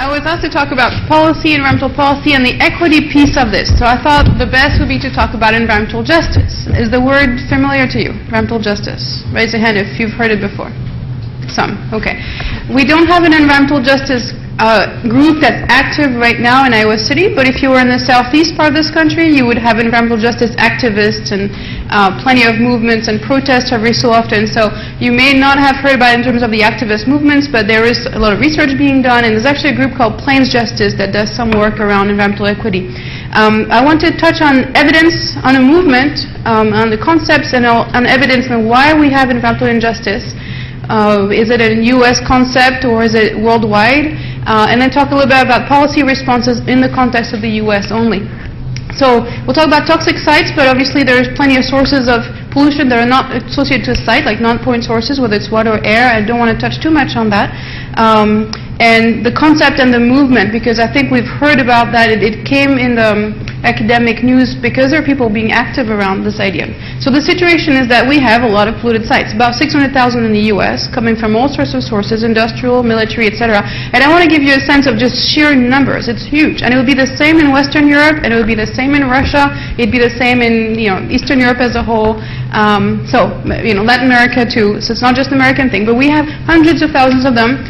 I was asked to talk about policy, environmental policy, and the equity piece of this. So I thought the best would be to talk about environmental justice. Is the word familiar to you? Environmental justice. Raise a hand if you've heard it before. Some. Okay. We don't have an environmental justice group that's active right now in Iowa City, but if you were in the southeast part of this country, you would have environmental justice activists and plenty of movements and protests every so often. So you may not have heard about it in terms of the activist movements, but there is a lot of research being done, and there's actually a group called Plains Justice that does some work around environmental equity. I want to touch on evidence on a movement, on the concepts and on evidence and why we have environmental injustice. Is it a U.S. concept or is it worldwide? And then talk a little bit about policy responses in the context of the U.S. only. So we'll talk about toxic sites, but obviously there's plenty of sources of pollution that are not associated to a site, like non-point sources, whether it's water or air. I don't want to touch too much on that. And the concept and the movement, because I think we've heard about that. It came in the academic news because there are people being active around this idea. So the situation is that we have a lot of polluted sites, about 600,000 in the U.S., coming from all sorts of sources, industrial, military, etc. And I want to give you a sense of just sheer numbers. It's huge. And it would be the same in Western Europe, and it would be the same in Russia. It'd be the same in Eastern Europe as a whole. Latin America too. So it's not just an American thing, but we have hundreds of thousands of them.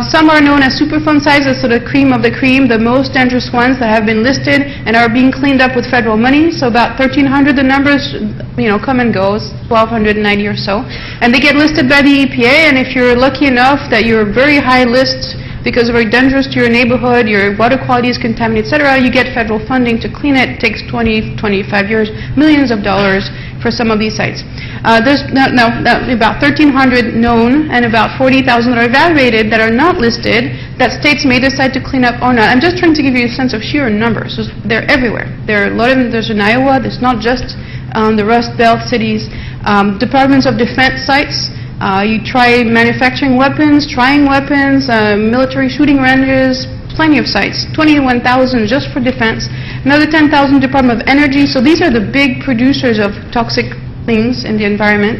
Some are known as Superfund sites, as sort of cream of the cream, the most dangerous ones that have been listed and are being cleaned up with federal money. So about 1,300, the numbers, come and go, 1,290 or so. And they get listed by the EPA, and if you're lucky enough that you're very high list because they're very dangerous to your neighborhood, your water quality is contaminated, etc., you get federal funding to clean it. It takes 20, 25 years, millions of dollars for some of these sites. There's about 1,300 known and about 40,000 that are evaluated that are not listed that states may decide to clean up or not. I'm just trying to give you a sense of sheer numbers. They're everywhere. There are a lot of them. There's in Iowa. There's not just the Rust Belt cities. Departments of Defense sites. You try manufacturing weapons, trying weapons, military shooting ranges, plenty of sites, 21,000 just for defense, another 10,000 Department of Energy. So these are the big producers of toxic things in the environment.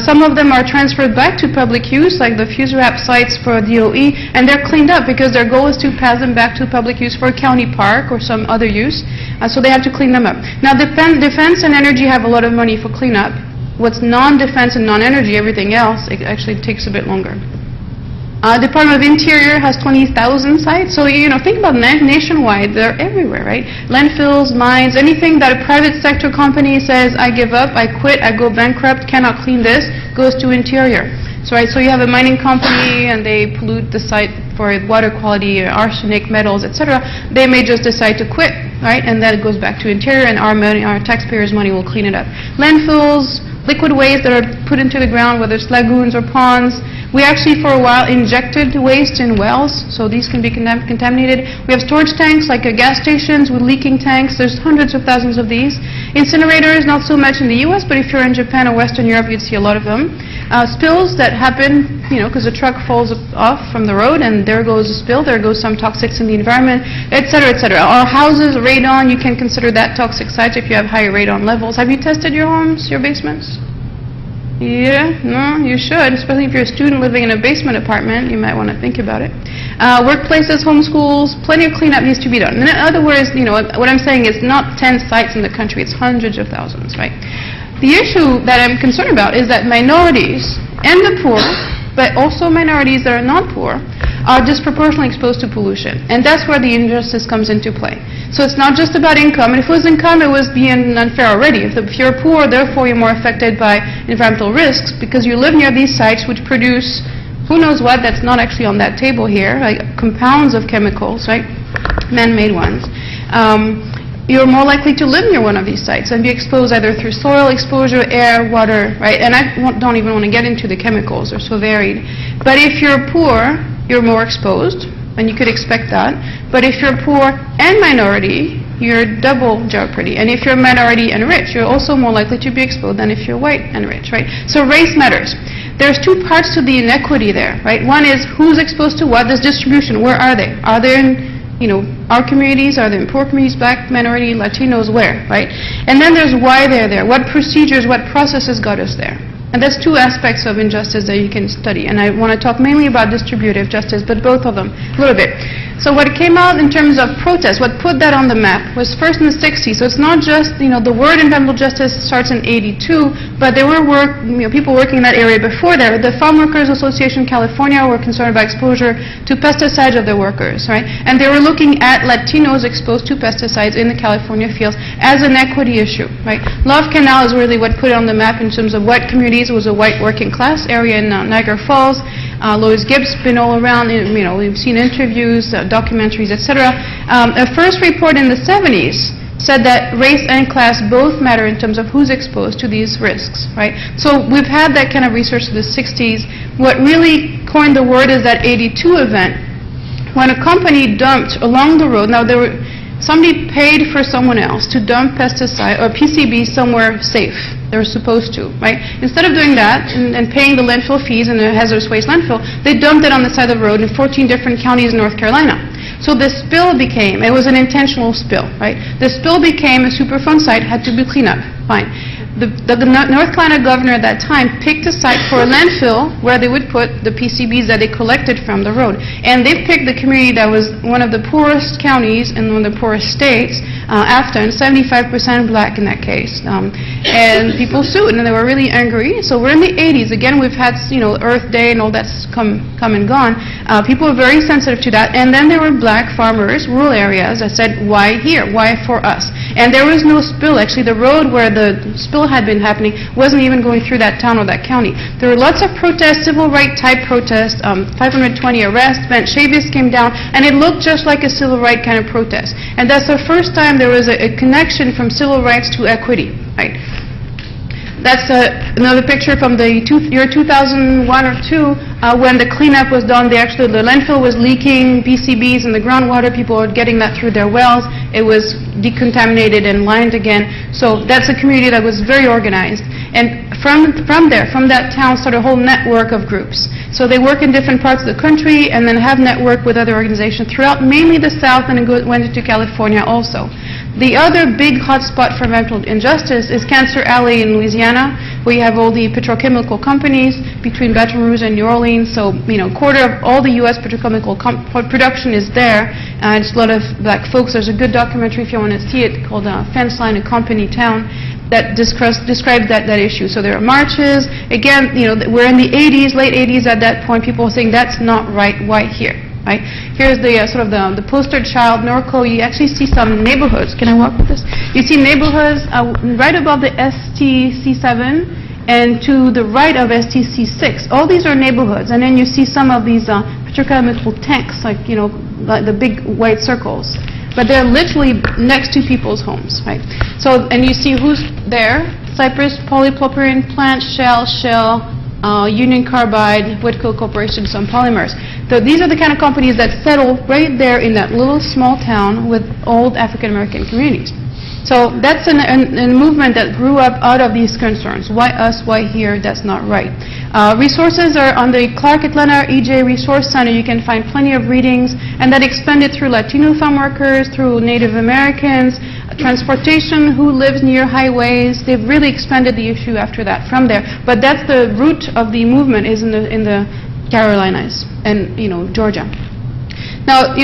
Some of them are transferred back to public use, like the fuse wrap sites for DOE, and they're cleaned up because their goal is to pass them back to public use for a county park or some other use. So they have to clean them up. Now, defense and energy have a lot of money for cleanup. What's non-defense and non-energy, everything else, it actually takes a bit longer. Department of Interior has 20,000 sites. So, think about nationwide. They're everywhere, right? Landfills, mines, anything that a private sector company says, I give up, I quit, I go bankrupt, cannot clean this, goes to Interior. So you have a mining company and they pollute the site for water quality, arsenic, metals, etc. They may just decide to quit, right? And then it goes back to Interior, and our money, our taxpayers' money, will clean it up. Landfills, liquid waste that are put into the ground, whether it's lagoons or ponds. We actually, for a while, injected waste in wells, so these can be contaminated. We have storage tanks, like gas stations with leaking tanks. There's hundreds of thousands of these. Incinerators, not so much in the U.S., but if you're in Japan or Western Europe, you'd see a lot of them. Spills that happen, because a truck falls off from the road, and there goes a spill, there goes some toxics in the environment, etc., etc. Our houses, radon, you can consider that toxic site if you have high radon levels. Have you tested your homes, your basements? Yeah, no, you should, especially if you're a student living in a basement apartment. You might want to think about it. Workplaces, homeschools, plenty of cleanup needs to be done. In other words, what I'm saying is not 10 sites in the country, it's hundreds of thousands, right? The issue that I'm concerned about is that minorities and the poor, but also minorities that are not poor, are disproportionately exposed to pollution. And that's where the injustice comes into play. So it's not just about income. And if it was income, it was being unfair already. If you're poor, therefore you're more affected by environmental risks because you live near these sites which produce who knows what that's not actually on that table here, like compounds of chemicals, right? Man-made ones. You're more likely to live near one of these sites and be exposed either through soil exposure, air, water, right? And I don't even want to get into the chemicals. They're so varied. But if you're poor, you're more exposed, and you could expect that. But if you're poor and minority, you're double jeopardy. And if you're minority and rich, you're also more likely to be exposed than if you're white and rich, right? So race matters. There's two parts to the inequity there, right? One is who's exposed to what, this distribution, where are they? Are they in our communities, are they in poor communities, black, minority, Latinos, where, right? And then there's why they're there, what procedures, what processes got us there. And there's two aspects of injustice that you can study. And I want to talk mainly about distributive justice, but both of them a little bit. So what came out in terms of protest, what put that on the map, was first in the 60s. So it's not just, the word environmental justice starts in 82, but there were people working in that area before there. The Farm Workers Association in California were concerned about exposure to pesticides of their workers, right? And they were looking at Latinos exposed to pesticides in the California fields as an equity issue, right? Love Canal is really what put it on the map in terms of what communities. It was a white working class area in Niagara Falls. Lois Gibbs been all around, we've seen interviews, documentaries, etc. A first report in the 70s said that race and class both matter in terms of who's exposed to these risks, right? So we've had that kind of research in the 60s. What really coined the word is that 82 event, when a company dumped along the road, somebody paid for someone else to dump pesticide or PCB somewhere safe. They were supposed to, right? Instead of doing that and paying the landfill fees in a hazardous waste landfill, they dumped it on the side of the road in 14 different counties in North Carolina. So the spill became, it was an intentional spill, right? The spill became a Superfund site, had to be cleaned up, fine. The North Carolina governor at that time picked a site for a landfill where they would put the PCBs that they collected from the road. And they picked the community that was one of the poorest counties and one of the poorest states, Afton, 75% black in that case. And people sued, and they were really angry. So we're in the 80s. Again, we've had, Earth Day and all that's come and gone. People were very sensitive to that. And then there were black farmers, rural areas, that said, why here? Why for us? And there was no spill. Actually, the road where the spill had been happening wasn't even going through that town or that county. There were lots of protests, civil rights type protests, 520 arrests, Van Chavis came down, and it looked just like a civil rights kind of protest. And that's the first time there was a connection from civil rights to equity, right? That's another picture from the year 2001 or 2 when the cleanup was done. The landfill was leaking PCBs in the groundwater. People were getting that through their wells. It was decontaminated and lined again. So that's a community that was very organized. And from that town started a whole network of groups. So they work in different parts of the country and then have network with other organizations throughout mainly the South, and went into California also. The other big hotspot for environmental injustice is Cancer Alley in Louisiana, where you have all the petrochemical companies between Baton Rouge and New Orleans. So, a quarter of all the U.S. petrochemical production is there. It's a lot of black folks. There's a good documentary, if you want to see it, called Fence Line, a Company Town, that describes that issue. So there are marches. Again, we're in the 80s, late 80s at that point. People are saying that's not right. Why here? Right? Here's the the poster child, Norco. You actually see some neighborhoods. Can I walk with this? You see neighborhoods right above the STC7 and to the right of STC6. All these are neighborhoods, and then you see some of these petrochemical tanks, like the big white circles. But they're literally next to people's homes, right? So, and you see who's there: Cypress Polypropylene Plant, Shell, Union Carbide, Whitco Corporation, some polymers. So these are the kind of companies that settle right there in that little small town with old African American communities. So that's a movement that grew up out of these concerns. Why us? Why here? That's not right. Resources are on the Clark Atlanta EJ Resource Center. You can find plenty of readings, and that expanded through Latino farm workers, through Native Americans, transportation, who lives near highways. They've really expanded the issue after that from there. But that's the root of the movement, is in the Carolinas and Georgia. Now,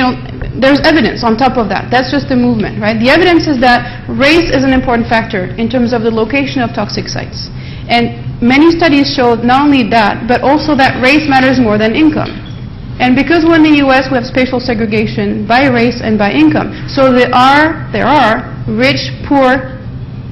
there's evidence on top of that. That's just the movement, right? The evidence is that race is an important factor in terms of the location of toxic sites. And many studies show not only that, but also that race matters more than income. And because we're in the U.S., we have spatial segregation by race and by income. So there are rich, poor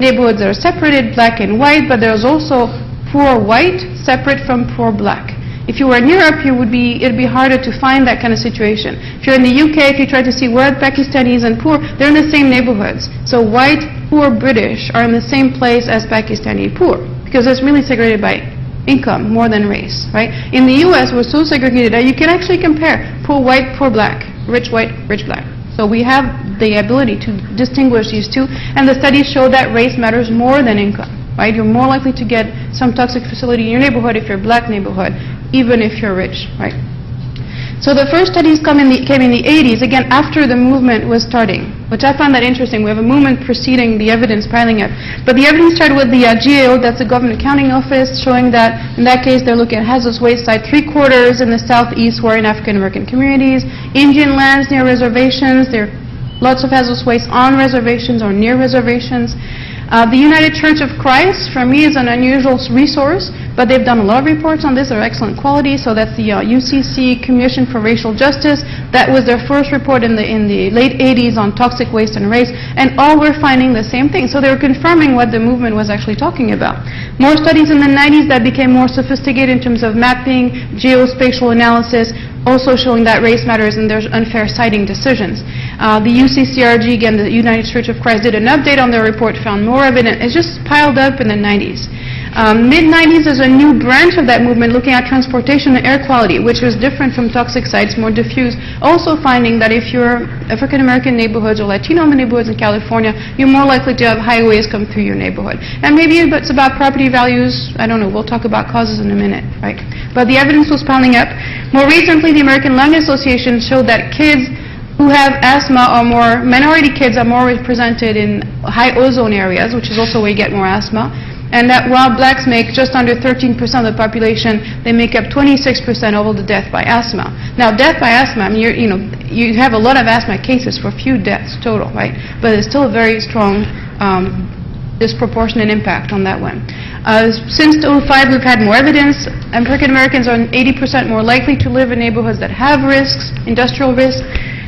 neighborhoods that are separated, black and white, but there's also poor white separate from poor black. If you were in Europe, it'd be harder to find that kind of situation. If you're in the UK, if you try to see where Pakistanis and poor, they're in the same neighborhoods. So white, poor British are in the same place as Pakistani poor, because it's really segregated by income more than race, right? In the US, we're so segregated that you can actually compare poor white, poor black, rich white, rich black. So we have the ability to distinguish these two, and the studies show that race matters more than income, right? You're more likely to get some toxic facility in your neighborhood if you're a black neighborhood, even if you're rich, right? So the first studies came in the 80s, again after the movement was starting, which I found that interesting. We have a movement preceding the evidence piling up. But the evidence started with the GAO, that's the Government Accounting Office, showing that in that case they're looking at hazardous waste site. 3/4 in the southeast were in African American communities. Indian lands near reservations, there are lots of hazardous waste on reservations or near reservations. The United Church of Christ, for me, is an unusual resource, but they've done a lot of reports on this. They're excellent quality. So that's the UCC Commission for Racial Justice. That was their first report in the late 80s on toxic waste and race, and all were finding the same thing. So they were confirming what the movement was actually talking about. More studies in the 90s that became more sophisticated in terms of mapping, geospatial analysis, also showing that race matters and there's unfair siting decisions. The UCCRG, again, the United Church of Christ, did an update on their report, found more evidence. It's just piled up in the 90s. Mid-90s, there's a new branch of that movement looking at transportation and air quality, which was different from toxic sites, more diffuse. Also finding that if you're African American neighborhoods or Latino neighborhoods in California, you're more likely to have highways come through your neighborhood. And maybe it's about property values. I don't know. We'll talk about causes in a minute, right? But the evidence was piling up. More recently, the American Lung Association showed that kids who have asthma or more, minority kids are more represented in high ozone areas, which is also where you get more asthma. And that while blacks make just under 13% of the population, they make up 26% of all the death by asthma. Now, death by asthma, I mean, you have a lot of asthma cases for few deaths total, right? But it's still a very strong disproportionate impact on that one. Since 2005, we've had more evidence. African Americans are 80% more likely to live in neighborhoods that have risks, industrial risks.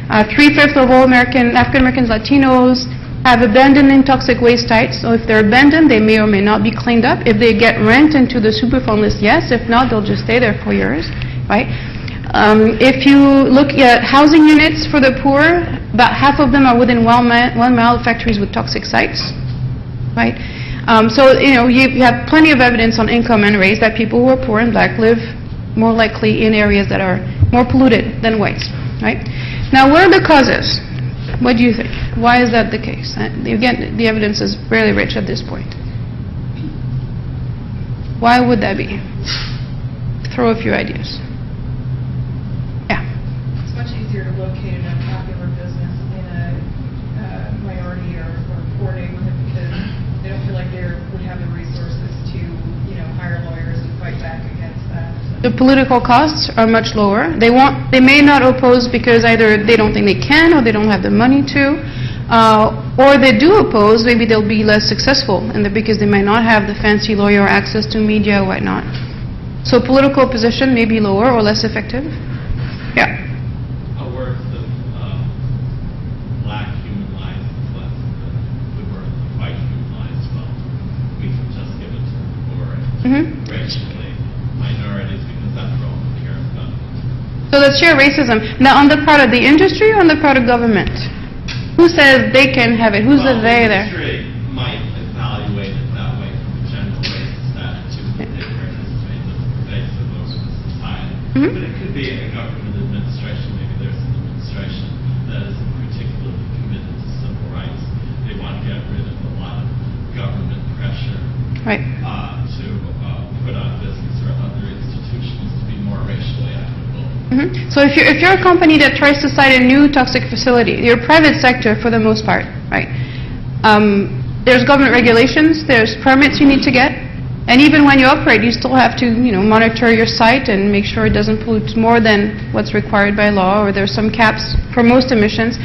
3/5 of all African Americans, Latinos, have abandoned toxic waste sites. So if they're abandoned, they may or may not be cleaned up. If they get ranked into the Superfund list, yes. If not, they'll just stay there for years, right? If you look at housing units for the poor, about half of them are within 1 mile of factories with toxic sites, right? So, you have plenty of evidence on income and race that people who are poor and black live more likely in areas that are more polluted than whites, right? Now, what are the causes? What do you think? Why is that the case? Again, the evidence is fairly rich at this point. Why would that be? Throw a few ideas. Yeah. It's much easier to locate a popular business in a minority or poor neighborhood because they don't feel like they would have the resources to, hire lawyers to fight back against that. The political costs are much lower. They may not oppose because either they don't think they can or they don't have the money to, or they do oppose, maybe they'll be less successful because they might not have the fancy lawyer access to media or whatnot. So political opposition may be lower or less effective. Yeah. A worth of black human lives is less than the worth of white human lives. Well, we can just give it to the poor and racially minorities because that's all we care about. So let's share racism. Now, on the part of the industry or on the part of government? Who says they can have it? Who's the they there? The industry might evaluate it that way from a general racist attitude that they participate in the pervasive over the society. But it could be a government administration. Maybe there's an administration that is particularly committed to civil rights. They want to get rid of a lot of government pressure to put on business or other institutions to be more racially equitable. So if you're a company that tries to site a new toxic facility, you're private sector for the most part, right? There's government regulations, there's permits you need to get, and even when you operate, you still have to, monitor your site and make sure it doesn't pollute more than what's required by law, or there's some caps for most emissions.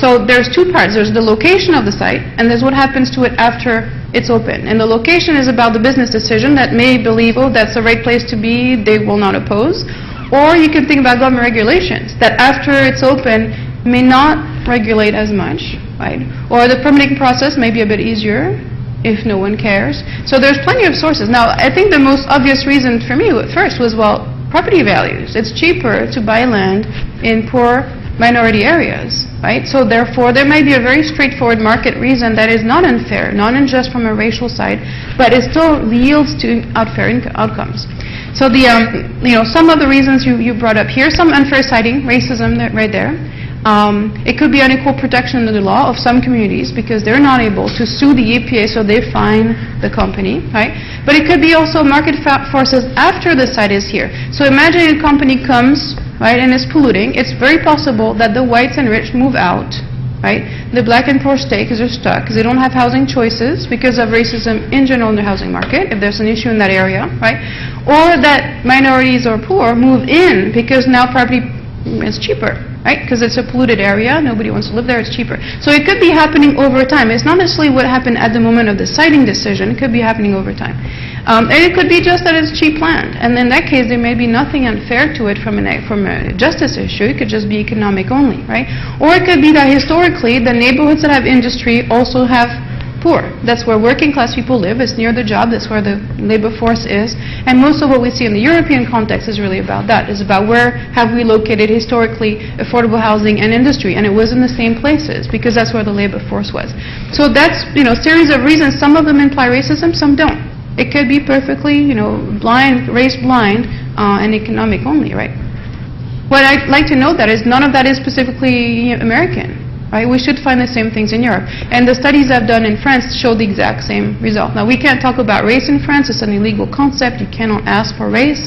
So there's two parts. There's the location of the site, and there's what happens to it after it's open. And the location is about the business decision that may believe, oh, that's the right place to be, they will not oppose. Or you can think about government regulations that after it's open may not regulate as much, right? Or the permitting process may be a bit easier if no one cares. So there's plenty of sources. Now, I think the most obvious reason for me at first was, property values. It's cheaper to buy land in poor minority areas, right? So therefore, there may be a very straightforward market reason that is not unfair, not unjust from a racial side, but it still yields to unfair outcomes. So some of the reasons you brought up here, some unfair siting, racism right there. It could be unequal protection under the law of some communities because they're not able to sue the EPA, so they fine the company, right? But it could be also market forces after the site is here. So imagine a company comes, right, and is polluting. It's very possible that the whites and rich move out, right? The black and poor stay because they're stuck, because they don't have housing choices because of racism in general in the housing market, if there's an issue in that area, right? Or that minorities or poor move in because now property is cheaper, right? Because it's a polluted area, nobody wants to live there, it's cheaper. So it could be happening over time. It's not necessarily what happened at the moment of the siting decision, it could be happening over time. And it could be just that it's cheap land, and in that case there may be nothing unfair to it from a justice issue, it could just be economic only, right? Or it could be that historically the neighborhoods that have industry also have poor. That's where working class people live, it's near the job, that's where the labor force is, and most of what we see in the European context is really about that, is about where have we located historically affordable housing and industry, and it was in the same places, because that's where the labor force was. So that's, series of reasons, some of them imply racism, some don't. It could be perfectly, blind, race blind, and economic only, right? What I'd like to note that is none of that is specifically American. Right? We should find the same things in Europe. And the studies I've done in France show the exact same result. Now, we can't talk about race in France. It's an illegal concept. You cannot ask for race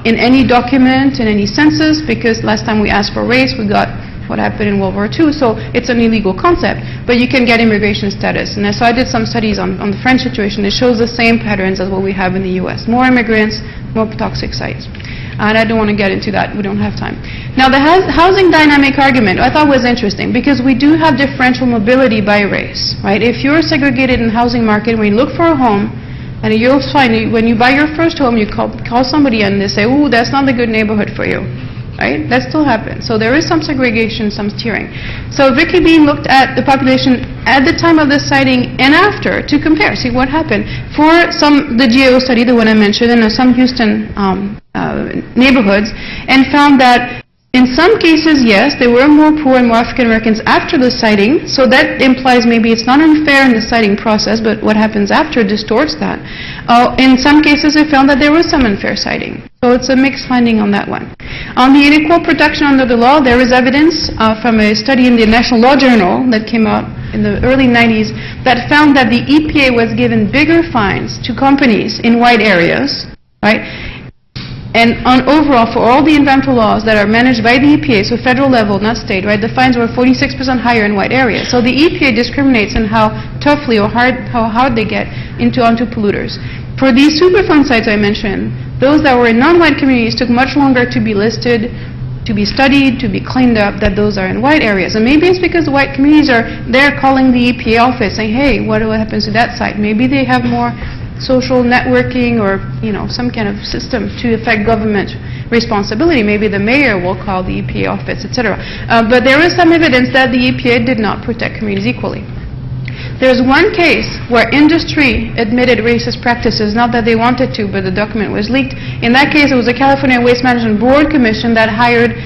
in any document, in any census, because last time we asked for race, we got what happened in World War II. So it's an illegal concept. But you can get immigration status. And so I did some studies on the French situation. It shows the same patterns as what we have in the U.S. More immigrants, more toxic sites. And I don't want to get into that. We don't have time. Now, the housing dynamic argument I thought was interesting because we do have differential mobility by race, right? If you're segregated in the housing market, when you look for a home, and you'll find when you buy your first home, you call somebody and they say, "Ooh, that's not a good neighborhood for you." Right? That still happens. So there is some segregation, some steering. So Vicky Bean looked at the population at the time of the siting and after to compare, see what happened. For the GAO study, the one I mentioned, and some Houston neighborhoods, and found that in some cases, yes, there were more poor and more African Americans after the siting, so that implies maybe it's not unfair in the siting process, but what happens after distorts that. In some cases, it found that there was some unfair siting. So it's a mixed finding on that one. On the unequal protection under the law, there is evidence from a study in the National Law Journal that came out in the early 90s that found that the EPA was given bigger fines to companies in white areas, right? And on overall, for all the environmental laws that are managed by the EPA, so federal level, not state, right, the fines were 46% higher in white areas. So the EPA discriminates in how toughly or how hard they get onto polluters. For these Superfund sites I mentioned, those that were in non-white communities took much longer to be listed, to be studied, to be cleaned up, than those are in white areas. And maybe it's because the white communities are there calling the EPA office saying, hey, what happens to that site? Maybe they have more social networking or some kind of system to affect government responsibility. Maybe the mayor will call the EPA office, etc. But there is some evidence that the EPA did not protect communities equally. There's one case where industry admitted racist practices, not that they wanted to, but the document was leaked. In that case, it was the California Waste Management Board Commission that hired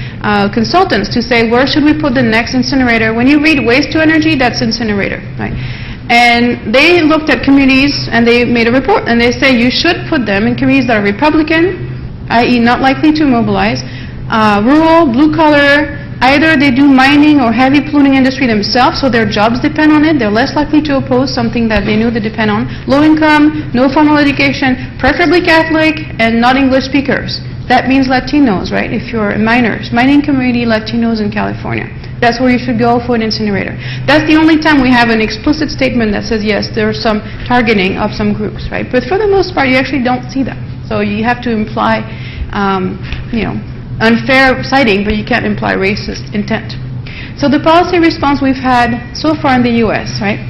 consultants to say, where should we put the next incinerator? When you read waste to energy, that's incinerator, right? And they looked at communities and they made a report and they say you should put them in communities that are Republican, i.e. not likely to mobilize, rural, blue collar, either they do mining or heavy polluting industry themselves, so their jobs depend on it, they're less likely to oppose something that they knew they depend on, low income, no formal education, preferably Catholic, and not English speakers. That means Latinos, right, if you're minors, mining community, Latinos in California. That's where you should go for an incinerator. That's the only time we have an explicit statement that says, yes, there's some targeting of some groups, right? But for the most part, you actually don't see that. So you have to imply, unfair citing, but you can't imply racist intent. So the policy response we've had so far in the U.S., right?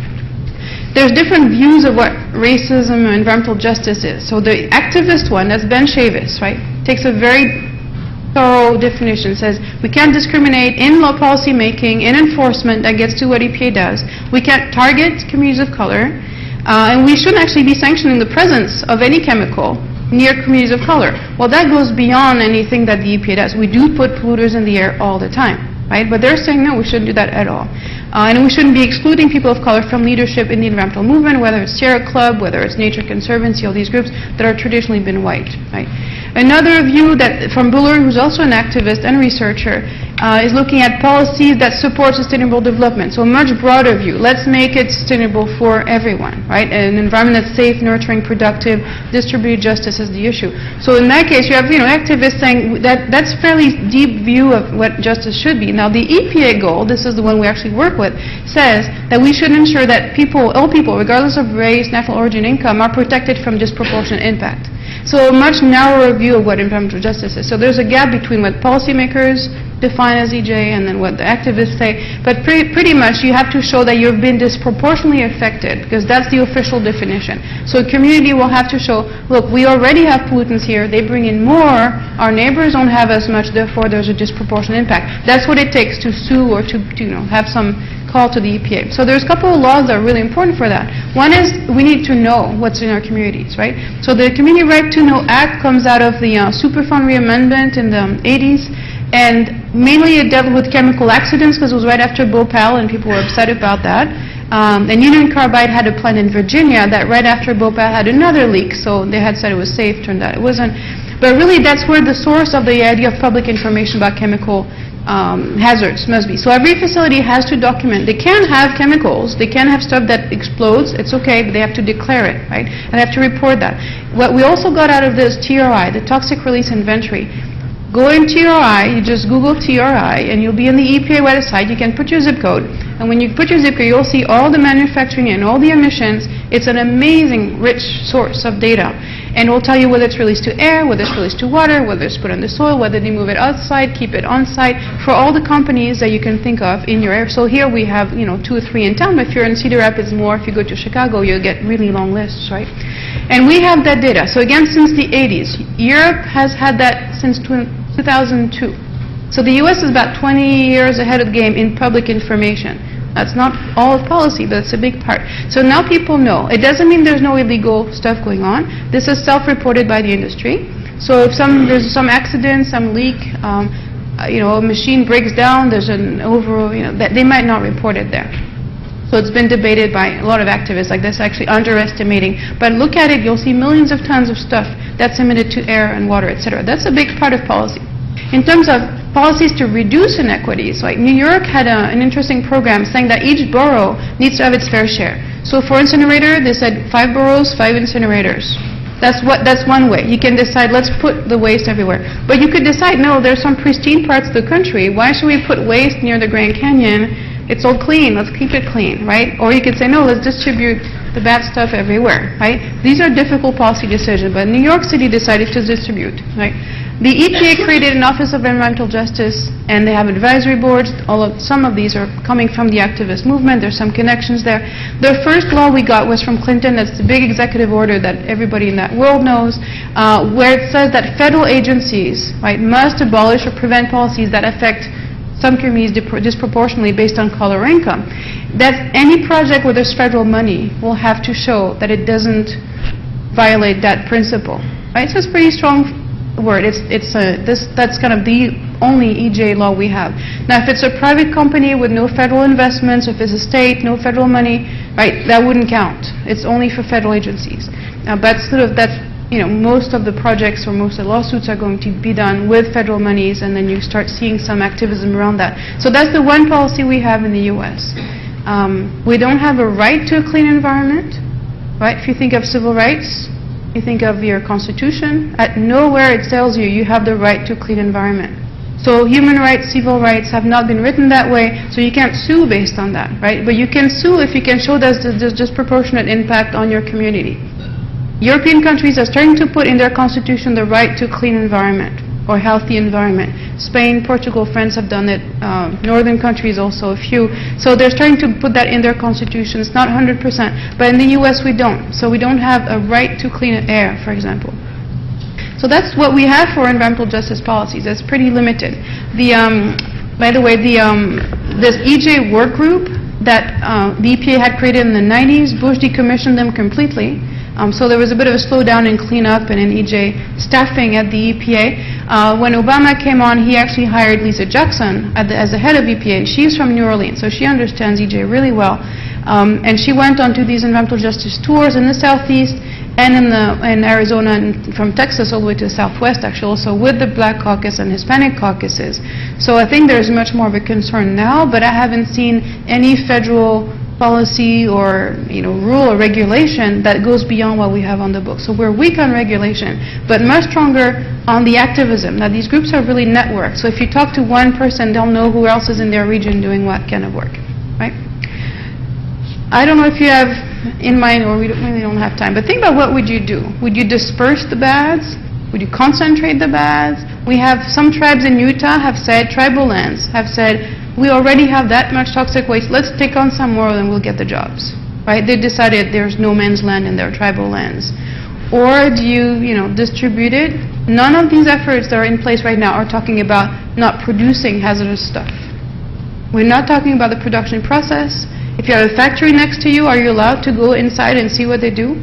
There's different views of what racism and environmental justice is. So the activist one, that's Ben Chavis, right, takes a very thorough definition, says we can't discriminate in law policy making, in enforcement, that gets to what EPA does. We can't target communities of color, and we shouldn't actually be sanctioning the presence of any chemical near communities of color. Well, that goes beyond anything that the EPA does. We do put polluters in the air all the time, right? But they're saying, no, we shouldn't do that at all. And we shouldn't be excluding people of color from leadership in the environmental movement, whether it's Sierra Club, whether it's Nature Conservancy, all these groups that are traditionally been white, right? Another view that from Buller, who's also an activist and researcher, is looking at policies that support sustainable development. So a much broader view. Let's make it sustainable for everyone, right? An environment that's safe, nurturing, productive, distributed justice is the issue. So in that case, you have activists saying that that's fairly deep view of what justice should be. Now the EPA goal, this is the one we actually work with, says that we should ensure that all people, regardless of race, national origin, income, are protected from disproportionate impact. So a much narrower view of what environmental justice is. So there's a gap between what policymakers define as EJ and then what the activists say. But pretty much you have to show that you've been disproportionately affected, because that's the official definition. So a community will have to show, look, we already have pollutants here, they bring in more, our neighbors don't have as much, therefore there's a disproportionate impact. That's what it takes to sue or to have some call to the EPA. So there's a couple of laws that are really important for that. One is we need to know what's in our communities, right? So the Community Right to Know Act comes out of the Superfund reamendment in the 80s, and mainly it dealt with chemical accidents because it was right after Bhopal and people were upset about that. And Union Carbide had a plant in Virginia that right after Bhopal had another leak, so they had said it was safe, turned out it wasn't. But really that's where the source of the idea of public information about chemical hazards must be. So every facility has to document. They can have chemicals, they can have stuff that explodes, it's okay, but they have to declare it, right? And they have to report that. What we also got out of this TRI, the Toxic Release Inventory. Go in TRI, you just Google TRI, and you'll be in the EPA website. You can put your zip code, and when you put your zip code, you'll see all the manufacturing and all the emissions. It's an amazing, rich source of data, and it will tell you whether it's released to air, whether it's released to water, whether it's put on the soil, whether they move it outside, keep it on site, for all the companies that you can think of in your area. So here we have, 2 or 3 in town. But if you're in Cedar Rapids more, if you go to Chicago, you'll get really long lists, right? And we have that data. So again, since the 80s, Europe has had that since 2002. So the U.S. is about 20 years ahead of the game in public information. That's not all of policy, but it's a big part. So now people know. It doesn't mean there's no illegal stuff going on. This is self-reported by the industry. So if there's some accident, some leak, a machine breaks down, there's an overall, that they might not report it there. So it's been debated by a lot of activists, like this actually underestimating. But look at it, you'll see millions of tons of stuff that's emitted to air and water, etc. That's a big part of policy. In terms of policies to reduce inequities, like New York had an interesting program saying that each borough needs to have its fair share. So for incinerator, they said 5 boroughs, 5 incinerators. That's one way. You can decide, let's put the waste everywhere. But you could decide, no, there's some pristine parts of the country. Why should we put waste near the Grand Canyon? It's all clean. Let's keep it clean, right? Or you could say, no, let's distribute the bad stuff everywhere, right? These are difficult policy decisions, but New York City decided to distribute, right? The EPA created an Office of Environmental Justice, and they have advisory boards. Some of these are coming from the activist movement. There's some connections there. The first law we got was from Clinton. That's the big executive order that everybody in that world knows, where it says that federal agencies, right, must abolish or prevent policies that affect some communities disproportionately based on color or income. That any project where there's federal money will have to show that it doesn't violate that principle, right? So it's a pretty strong word. That's kind of the only EJ law we have. Now, if it's a private company with no federal investments, if it's a state, no federal money, right, that wouldn't count. It's only for federal agencies. But most of the projects or most of the lawsuits are going to be done with federal monies, and then you start seeing some activism around that. So that's the one policy we have in the U.S. We don't have a right to a clean environment, right? If you think of civil rights, you think of your Constitution. At nowhere it tells you you have the right to a clean environment. So human rights, civil rights have not been written that way, so you can't sue based on that, right? But you can sue if you can show there's disproportionate impact on your community. European countries are starting to put in their constitution the right to a clean environment or healthy environment. Spain, Portugal, France have done it. Northern countries also, a few. So they're starting to put that in their constitutions, not 100%. But in the U.S. we don't. So we don't have a right to clean air, for example. So that's what we have for environmental justice policies. It's pretty limited. By the way, this EJ work group that the EPA had created in the 90s, Bush decommissioned them completely. So there was a bit of a slowdown in cleanup and in EJ staffing at the EPA. When Obama came on, he actually hired Lisa Jackson as the head of EPA. She's from New Orleans, so she understands EJ really well. And she went on to these environmental justice tours in the Southeast and in Arizona and from Texas all the way to the Southwest, actually, also with the Black Caucus and Hispanic caucuses. So I think there's much more of a concern now, but I haven't seen any federal policy or rule or regulation that goes beyond what we have on the book. So we're weak on regulation, but much stronger on the activism. Now these groups are really networked. So if you talk to one person, they'll know who else is in their region doing what kind of work, right? I don't know if you have in mind, or we really don't have time, but think about what would you do? Would you disperse the bads? Would you concentrate the bads? We have some tribes in Utah have said, tribal lands have said, we already have that much toxic waste, let's take on some more and we'll get the jobs, right? They decided there's no man's land in their tribal lands. Or do you, distribute it? None of these efforts that are in place right now are talking about not producing hazardous stuff. We're not talking about the production process. If you have a factory next to you, are you allowed to go inside and see what they do?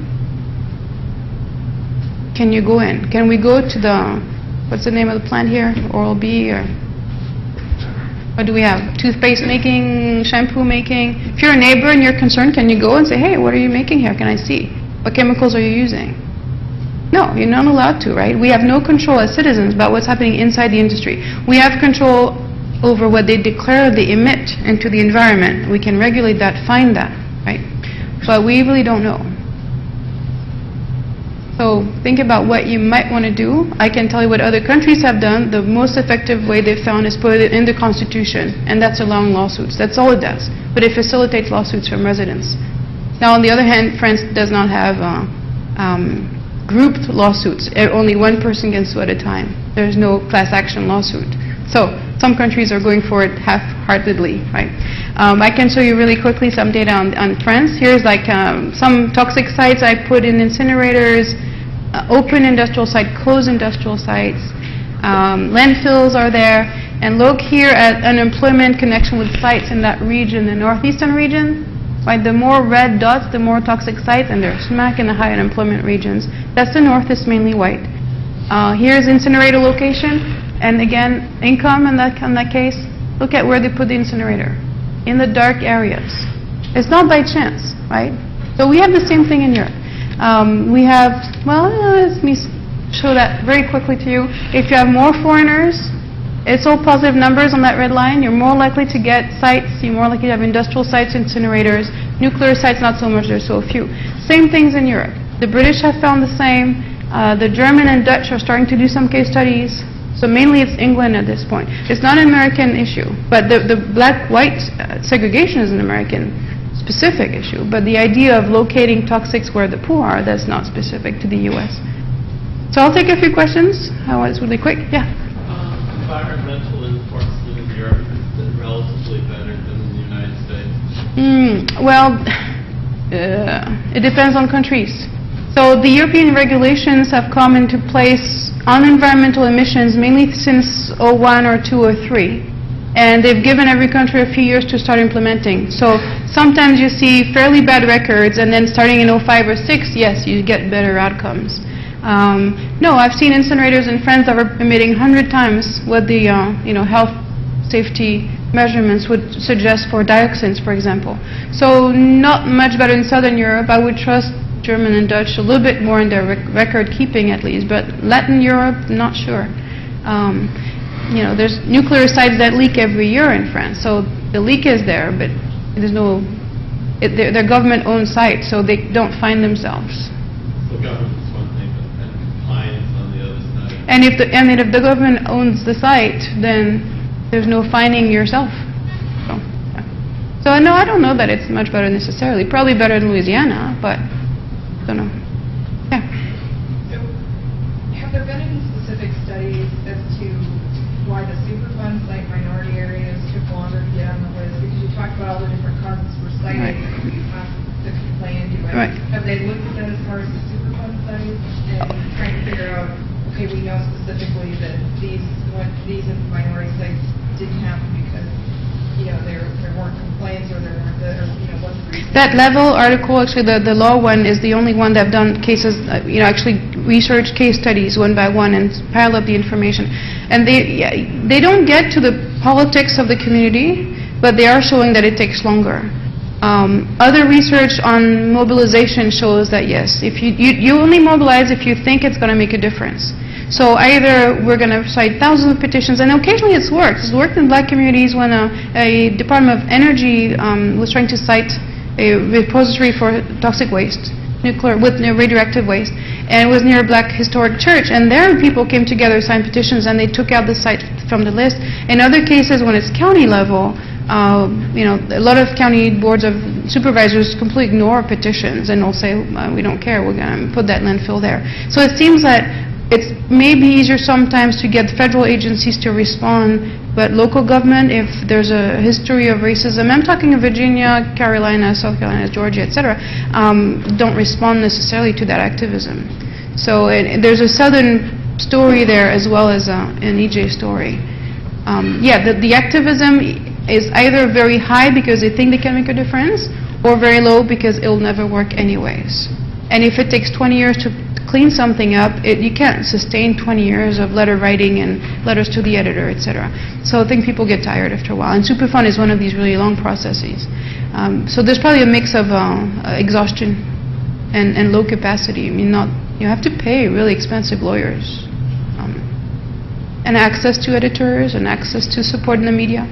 Can you go in? Can we go to the, what's the name of the plant here? Oral-B or what do we have? Toothpaste making, shampoo making. If you're a neighbor and you're concerned, can you go and say, hey, what are you making here? Can I see? What chemicals are you using? No, you're not allowed to, right? We have no control as citizens about what's happening inside the industry. We have control over what they declare they emit into the environment. We can regulate that, find that, right? But we really don't know. So think about what you might want to do. I can tell you what other countries have done. The most effective way they've found is put it in the Constitution, and that's allowing lawsuits. That's all it does. But it facilitates lawsuits from residents. Now, on the other hand, France does not have grouped lawsuits. Only one person can sue at a time. There's no class action lawsuit. So some countries are going for it half-heartedly, right? I can show you really quickly some data on France. Here's like some toxic sites I put in incinerators, open industrial site, closed industrial sites, landfills are there, and look here at unemployment connection with sites in that region, the northeastern region. Right, the more red dots, the more toxic sites, and they're smack in the high unemployment regions. That's the north, is mainly white. Here's incinerator location, and again, income in that case. Look at where they put the incinerator, in the dark areas. It's not by chance, right? So we have the same thing in Europe. We have, well, let me show that very quickly to you. If you have more foreigners, it's all positive numbers on that red line. You're more likely to get sites. You're more likely to have industrial sites, incinerators. Nuclear sites, not so much. There's so few. Same things in Europe. The British have found the same. The German and Dutch are starting to do some case studies. So mainly it's England at this point. It's not an American issue. But the black-white segregation is an American specific issue. But the idea of locating toxics where the poor are, that's not specific to the U.S. So I'll take a few questions. It's really quick. Yeah. Environmental enforcement in Europe is relatively better than in the United States? Well, it depends on countries. So the European regulations have come into place on environmental emissions mainly since 01 or 2 or 3. And they've given every country a few years to start implementing. So sometimes you see fairly bad records, and then starting in 05 or 6, yes, you get better outcomes. No, I've seen incinerators in France that are emitting 100 times what the health safety measurements would suggest for dioxins, for example. So not much better in Southern Europe. I would trust German and Dutch a little bit more in their record keeping at least, but Latin Europe, not sure. There's nuclear sites that leak every year in France, so the leak is there, but there's no. They're government-owned sites, so they don't find themselves. So government's one thing, but compliance on the other side. And if the government owns the site, then there's no finding yourself. So no, I don't know that it's much better necessarily. Probably better than Louisiana, but I don't know. Yeah. So, have there been any specific studies as to why the Superfund site minority areas took longer to get on the list? Because you talked about all the different causes for citing Right. that you have to plan to. Right. Have they looked at that as far as the Superfund studies and trying to figure out, okay, we know specifically that these minority sites didn't happen because there weren't complaints or there weren't what's the reason? That level article, actually, the law one is the only one that have done cases, actually research case studies one by one and pile up the information. And they don't get to the politics of the community, but they are showing that it takes longer. Other research on mobilization shows that yes, if you only mobilize if you think it's going to make a difference. So either we're going to cite thousands of petitions, and occasionally it's worked. It's worked in black communities when a Department of Energy was trying to cite a repository for toxic waste, radioactive waste, and it was near a black historic church. And there people came together, signed petitions, and they took out the site from the list. In other cases, when it's county level, a lot of county boards of supervisors completely ignore petitions and will say, we don't care, we're going to put that landfill there. So it seems that it's maybe easier sometimes to get federal agencies to respond, but local government, if there's a history of racism, I'm talking of Virginia, Carolina, South Carolina, Georgia, etc., don't respond necessarily to that activism. So there's a southern story there as well as an EJ story. The activism is either very high because they think they can make a difference, or very low because it'll never work anyways. And if it takes 20 years to clean something up, you can't sustain 20 years of letter writing and letters to the editor, etc. So I think people get tired after a while. And Superfund is one of these really long processes. So there's probably a mix of exhaustion and low capacity. I mean, you have to pay really expensive lawyers. And access to editors and access to support in the media.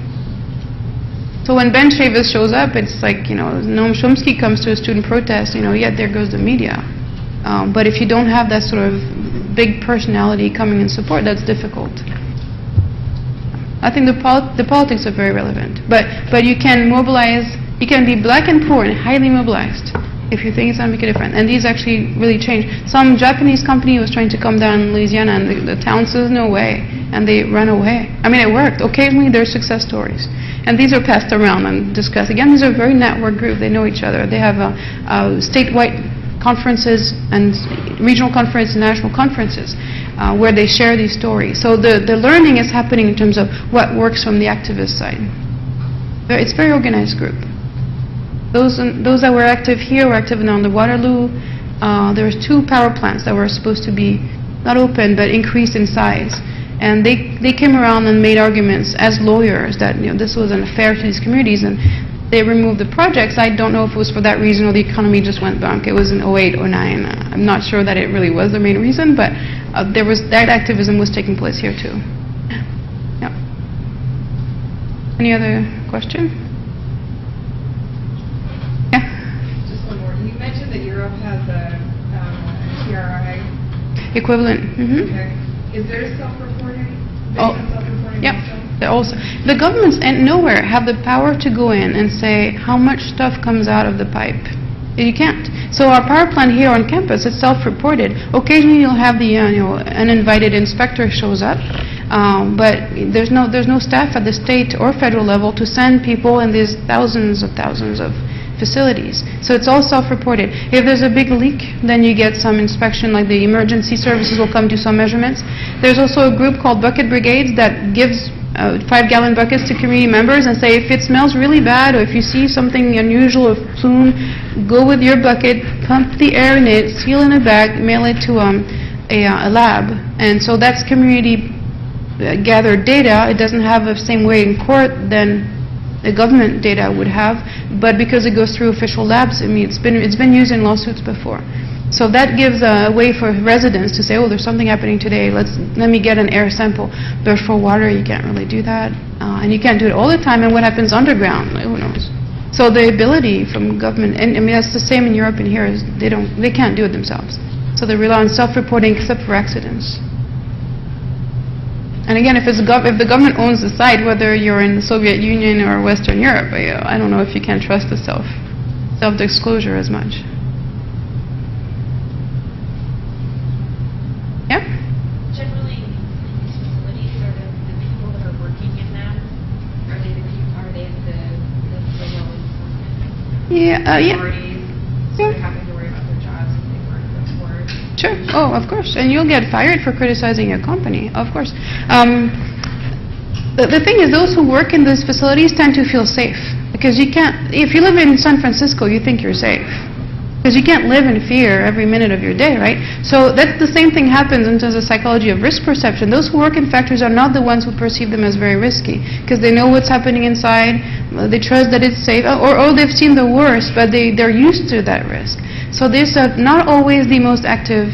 So when Ben Chavis shows up, it's like, Noam Chomsky comes to a student protest, yet there goes the media. But if you don't have that sort of big personality coming in support, that's difficult. I think the politics are very relevant. But you can mobilize, you can be black and poor and highly mobilized if you think it's going to make a difference. And these actually really change. Some Japanese company was trying to come down in Louisiana, and the town says no way, and they ran away. I mean, it worked. Occasionally there are success stories. And these are passed around and discussed. Again, these are a very networked group. They know each other. They have statewide conferences and regional conferences and national conferences where they share these stories. So the learning is happening in terms of what works from the activist side. It's a very organized group. Those that were active here were active on the Waterloo. There was 2 power plants that were supposed to be not open but increased in size. And they came around and made arguments as lawyers that this was unfair to these communities, and they removed the projects. I don't know if it was for that reason or the economy just went bunk. It was in 08, 09. I'm not sure that it really was the main reason, but that activism was taking place here too. Yeah. Any other question? Yeah. Just one more. You mentioned that Europe has a TRI equivalent. Mm-hmm. Okay. Is there self-reporting? Self-reporting also? The governments nowhere have the power to go in and say how much stuff comes out of the pipe. You can't. So our power plant here on campus, it's self-reported. Occasionally you'll have the uninvited inspector shows up, but there's no staff at the state or federal level to send people in these thousands of facilities. So it's all self-reported. If there's a big leak, then you get some inspection, like the emergency services will come do some measurements. There's also a group called Bucket Brigades that gives 5-gallon buckets to community members and say, if it smells really bad or if you see something unusual or plume, go with your bucket, pump the air in it, seal in a bag, mail it to a lab. And so that's community gathered data. It doesn't have the same weight in court than the government data would have, but because it goes through official labs, I mean, it's been used in lawsuits before. So that gives a way for residents to say, oh, there's something happening today, let me get an air sample. But for water, you can't really do that, and you can't do it all the time, and what happens underground, who knows. So the ability from government, and I mean, that's the same in Europe and here, is they can't do it themselves. So they rely on self-reporting except for accidents. And again, if the government owns the site, whether you're in the Soviet Union or Western Europe, I don't know if you can trust the self-disclosure as much. Yeah? Generally, these facilities, are the people that are working in them, are they the minorities? So they're having to worry about their jobs if they weren't before? Sure. Oh, of course. And you'll get fired for criticizing your company, of course. The thing is, those who work in these facilities tend to feel safe. Because you can't, if you live in San Francisco, you think you're safe. Because you can't live in fear every minute of your day, right? So that's the same thing happens in terms of psychology of risk perception. Those who work in factories are not the ones who perceive them as very risky. Because they know what's happening inside, They trust that it's safe, or they've seen the worst, but they're used to that risk. So these are not always the most active,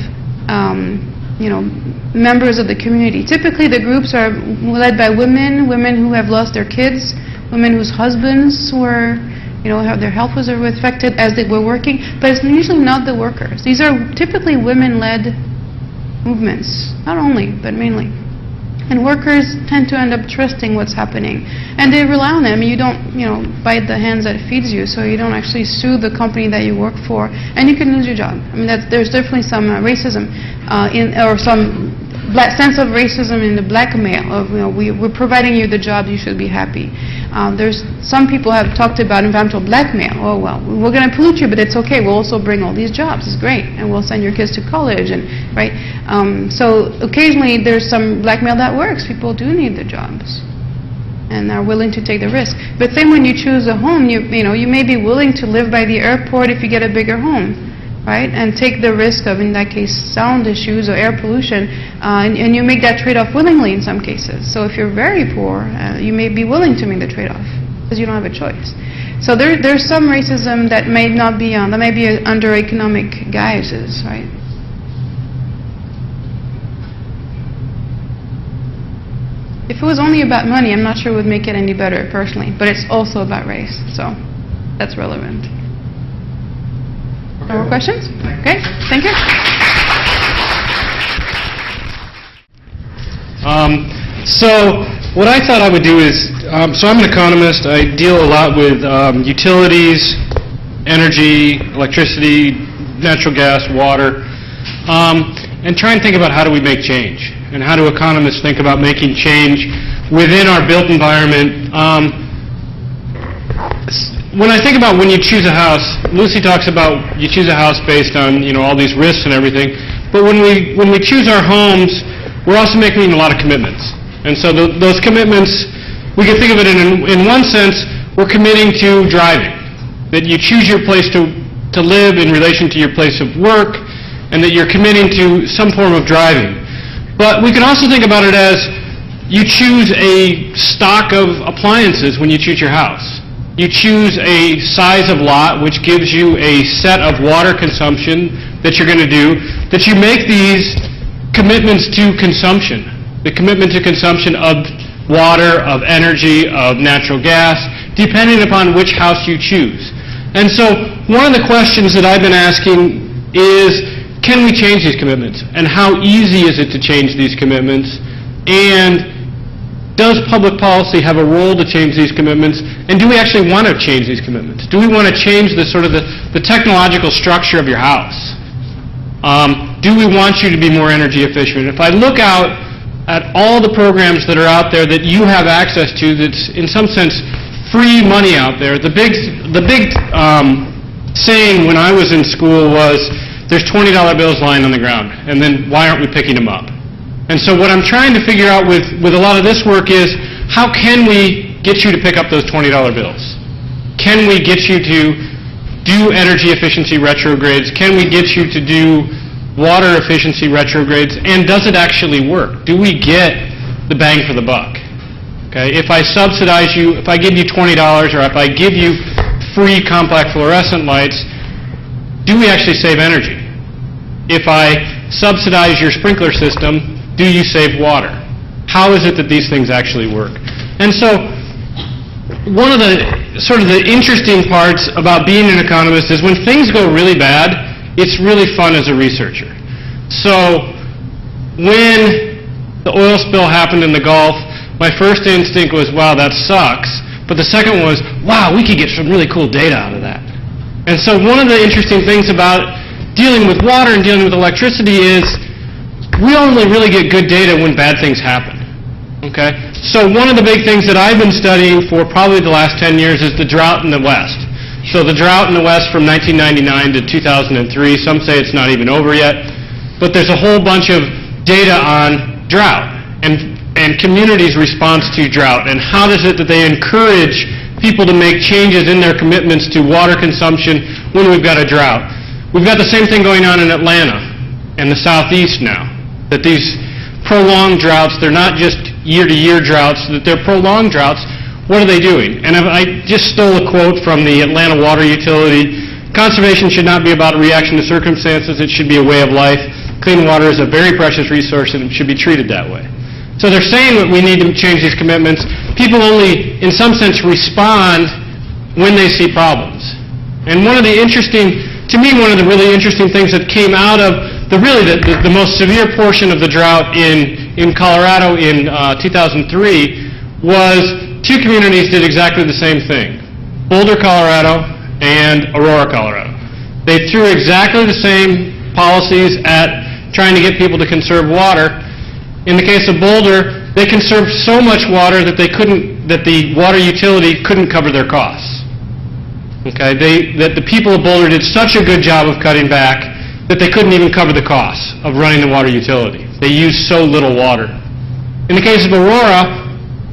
members of the community. Typically, the groups are led by women who have lost their kids, women whose husbands were, their health was affected as they were working. But it's usually not the workers. These are typically women-led movements, not only, but mainly. And workers tend to end up trusting what's happening. And they rely on them. You don't, bite the hands that feeds you, so you don't actually sue the company that you work for, and you can lose your job. I mean, there's definitely some racism or some sense of racism in the blackmail of, we're providing you the job, you should be happy. There's some people have talked about environmental blackmail. Oh, well, we're going to pollute you, but it's okay. We'll also bring all these jobs. It's great. And we'll send your kids to college, and right? So occasionally there's some blackmail that works. People do need the jobs and are willing to take the risk. But then when you choose a home, you may be willing to live by the airport if you get a bigger home, right? And take the risk of, in that case, sound issues or air pollution, and you make that trade-off willingly in some cases. So if you're very poor, you may be willing to make the trade-off because you don't have a choice. So there's some racism that may not be that may be under economic guises, right? If it was only about money, I'm not sure it would make it any better, personally. But it's also about race, so that's relevant. Okay. More questions? Okay, thank you. So what I thought I would do is, so I'm an economist. I deal a lot with utilities, energy, electricity, natural gas, water, and try and think about how do we make change, and how do economists think about making change within our built environment. When I think about when you choose a house, Lucie talks about you choose a house based on all these risks and everything. But when we choose our homes, we're also making a lot of commitments. And so those commitments, we can think of it in one sense, we're committing to driving. That you choose your place to live in relation to your place of work, and that you're committing to some form of driving. But we can also think about it as you choose a stock of appliances when you choose your house. You choose a size of lot which gives you a set of water consumption that you're going to do, that you make these commitments to consumption. The commitment to consumption of water, of energy, of natural gas, depending upon which house you choose. And so one of the questions that I've been asking is, can we change these commitments? And how easy is it to change these commitments? And does public policy have a role to change these commitments? And do we actually want to change these commitments? Do we want to change the technological structure of your house? Do we want you to be more energy efficient? If I look out at all the programs that are out there that you have access to, that's in some sense free money out there, the big saying when I was in school was, there's $20 bills lying on the ground, and then why aren't we picking them up? And so what I'm trying to figure out with a lot of this work is, how can we get you to pick up those $20 bills? Can we get you to do energy efficiency retrogrades? Can we get you to do water efficiency retrogrades? And does it actually work? Do we get the bang for the buck? Okay, if I subsidize you, if I give you $20, or if I give you free compact fluorescent lights, do we actually save energy? If I subsidize your sprinkler system, do you save water? How is it that these things actually work? And so one of the sort of the interesting parts about being an economist is when things go really bad, it's really fun as a researcher. So when the oil spill happened in the Gulf, my first instinct was, wow, that sucks. But the second one was, wow, we could get some really cool data out of that. And so one of the interesting things about dealing with water and dealing with electricity is we only really get good data when bad things happen. Okay? So one of the big things that I've been studying for probably the last 10 years is the drought in the West. So the drought in the West from 1999 to 2003, some say it's not even over yet, but there's a whole bunch of data on drought and communities' response to drought, and how is it that they encourage people to make changes in their commitments to water consumption when we've got a drought. We've got the same thing going on in Atlanta and the Southeast now, that these prolonged droughts, they're not just year-to-year droughts, that they're prolonged droughts what are they doing? And I just stole a quote from the Atlanta Water Utility. Conservation should not be about a reaction to circumstances. It should be a way of life. Clean water is a very precious resource and it should be treated that way. So they're saying that we need to change these commitments. People only, in some sense, respond when they see problems. And one of the really interesting things that came out of the most severe portion of the drought in Colorado in 2003 was two communities did exactly the same thing. Boulder, Colorado, and Aurora, Colorado. They threw exactly the same policies at trying to get people to conserve water. In the case of Boulder, they conserved so much water that the water utility couldn't cover their costs. Okay, that the people of Boulder did such a good job of cutting back that they couldn't even cover the costs of running the water utility. They used so little water. In the case of Aurora,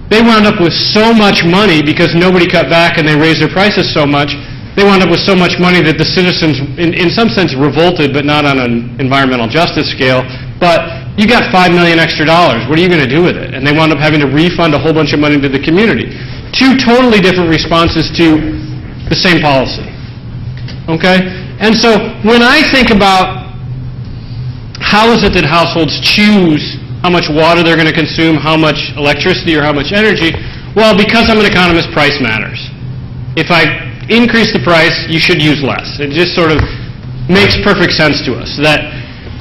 they wound up with so much money because nobody cut back and they raised their prices so much. They wound up with so much money that the citizens, in some sense, revolted, but not on an environmental justice scale. But you got $5 million extra. What are you going to do with it? And they wound up having to refund a whole bunch of money to the community. Two totally different responses to the same policy. Okay? And so when I think about how is it that households choose how much water they're going to consume, how much electricity or how much energy, well, because I'm an economist, price matters. If I increase the price, you should use less. It just sort of makes perfect sense to us that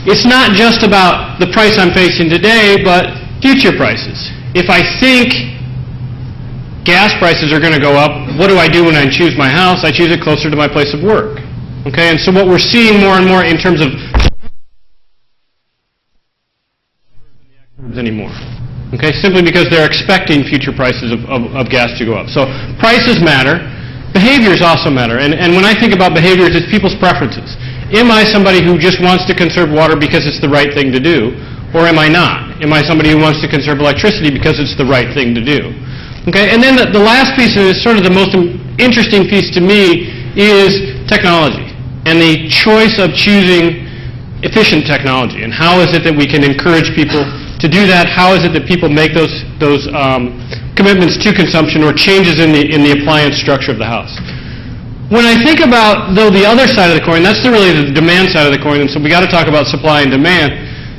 it's not just about the price I'm facing today, but future prices. If I think gas prices are going to go up, what do I do when I choose my house? I choose it closer to my place of work. Okay, and so what we're seeing more and more in terms of anymore. Okay, simply because they're expecting future prices of gas to go up. So prices matter. Behaviors also matter. And when I think about behaviors, it's people's preferences. Am I somebody who just wants to conserve water because it's the right thing to do? Or am I not? Am I somebody who wants to conserve electricity because it's the right thing to do? Okay, and then the last piece is sort of the most interesting piece to me is technology and the choice of choosing efficient technology. And how is it that we can encourage people to do that? How is it that people make those commitments to consumption or changes in the appliance structure of the house? When I think about, though, the other side of the coin, that's really the demand side of the coin, and so we got to talk about supply and demand.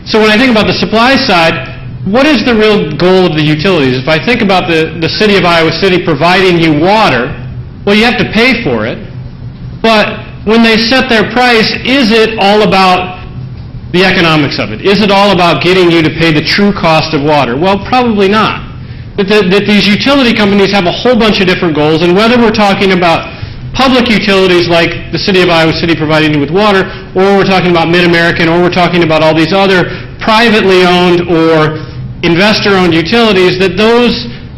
So when I think about the supply side, what is the real goal of the utilities? If I think about the city of Iowa City providing you water, well, you have to pay for it. But when they set their price, is it all about the economics of it? Is it all about getting you to pay the true cost of water? Well, probably not. That these utility companies have a whole bunch of different goals, and whether we're talking about public utilities like the city of Iowa City providing you with water, or we're talking about Mid-American, or we're talking about all these other privately owned or investor-owned utilities, that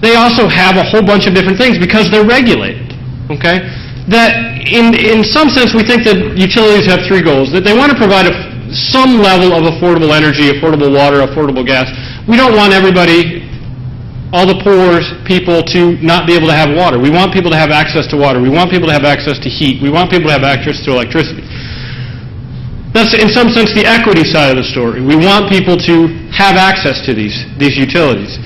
they also have a whole bunch of different things because they're regulated. Okay? That in some sense we think that utilities have three goals. That they want to provide some level of affordable energy, affordable water, affordable gas. We don't want everybody, all the poor people, to not be able to have water. We want people to have access to water. We want people to have access to heat. We want people to have access to electricity. That's, in some sense, the equity side of the story. We want people to have access to these utilities.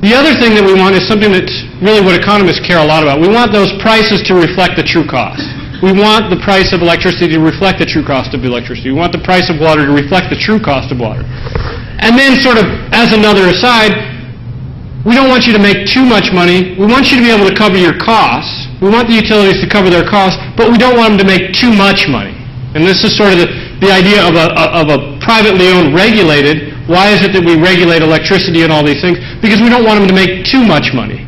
The other thing that we want is something that's really what economists care a lot about. We want those prices to reflect the true cost. We want the price of electricity to reflect the true cost of electricity. We want the price of water to reflect the true cost of water. And then sort of as another aside, we don't want you to make too much money. We want you to be able to cover your costs. We want the utilities to cover their costs, but we don't want them to make too much money. And this is sort of the idea of a privately owned regulated. Why is it that we regulate electricity and all these things? Because we don't want them to make too much money.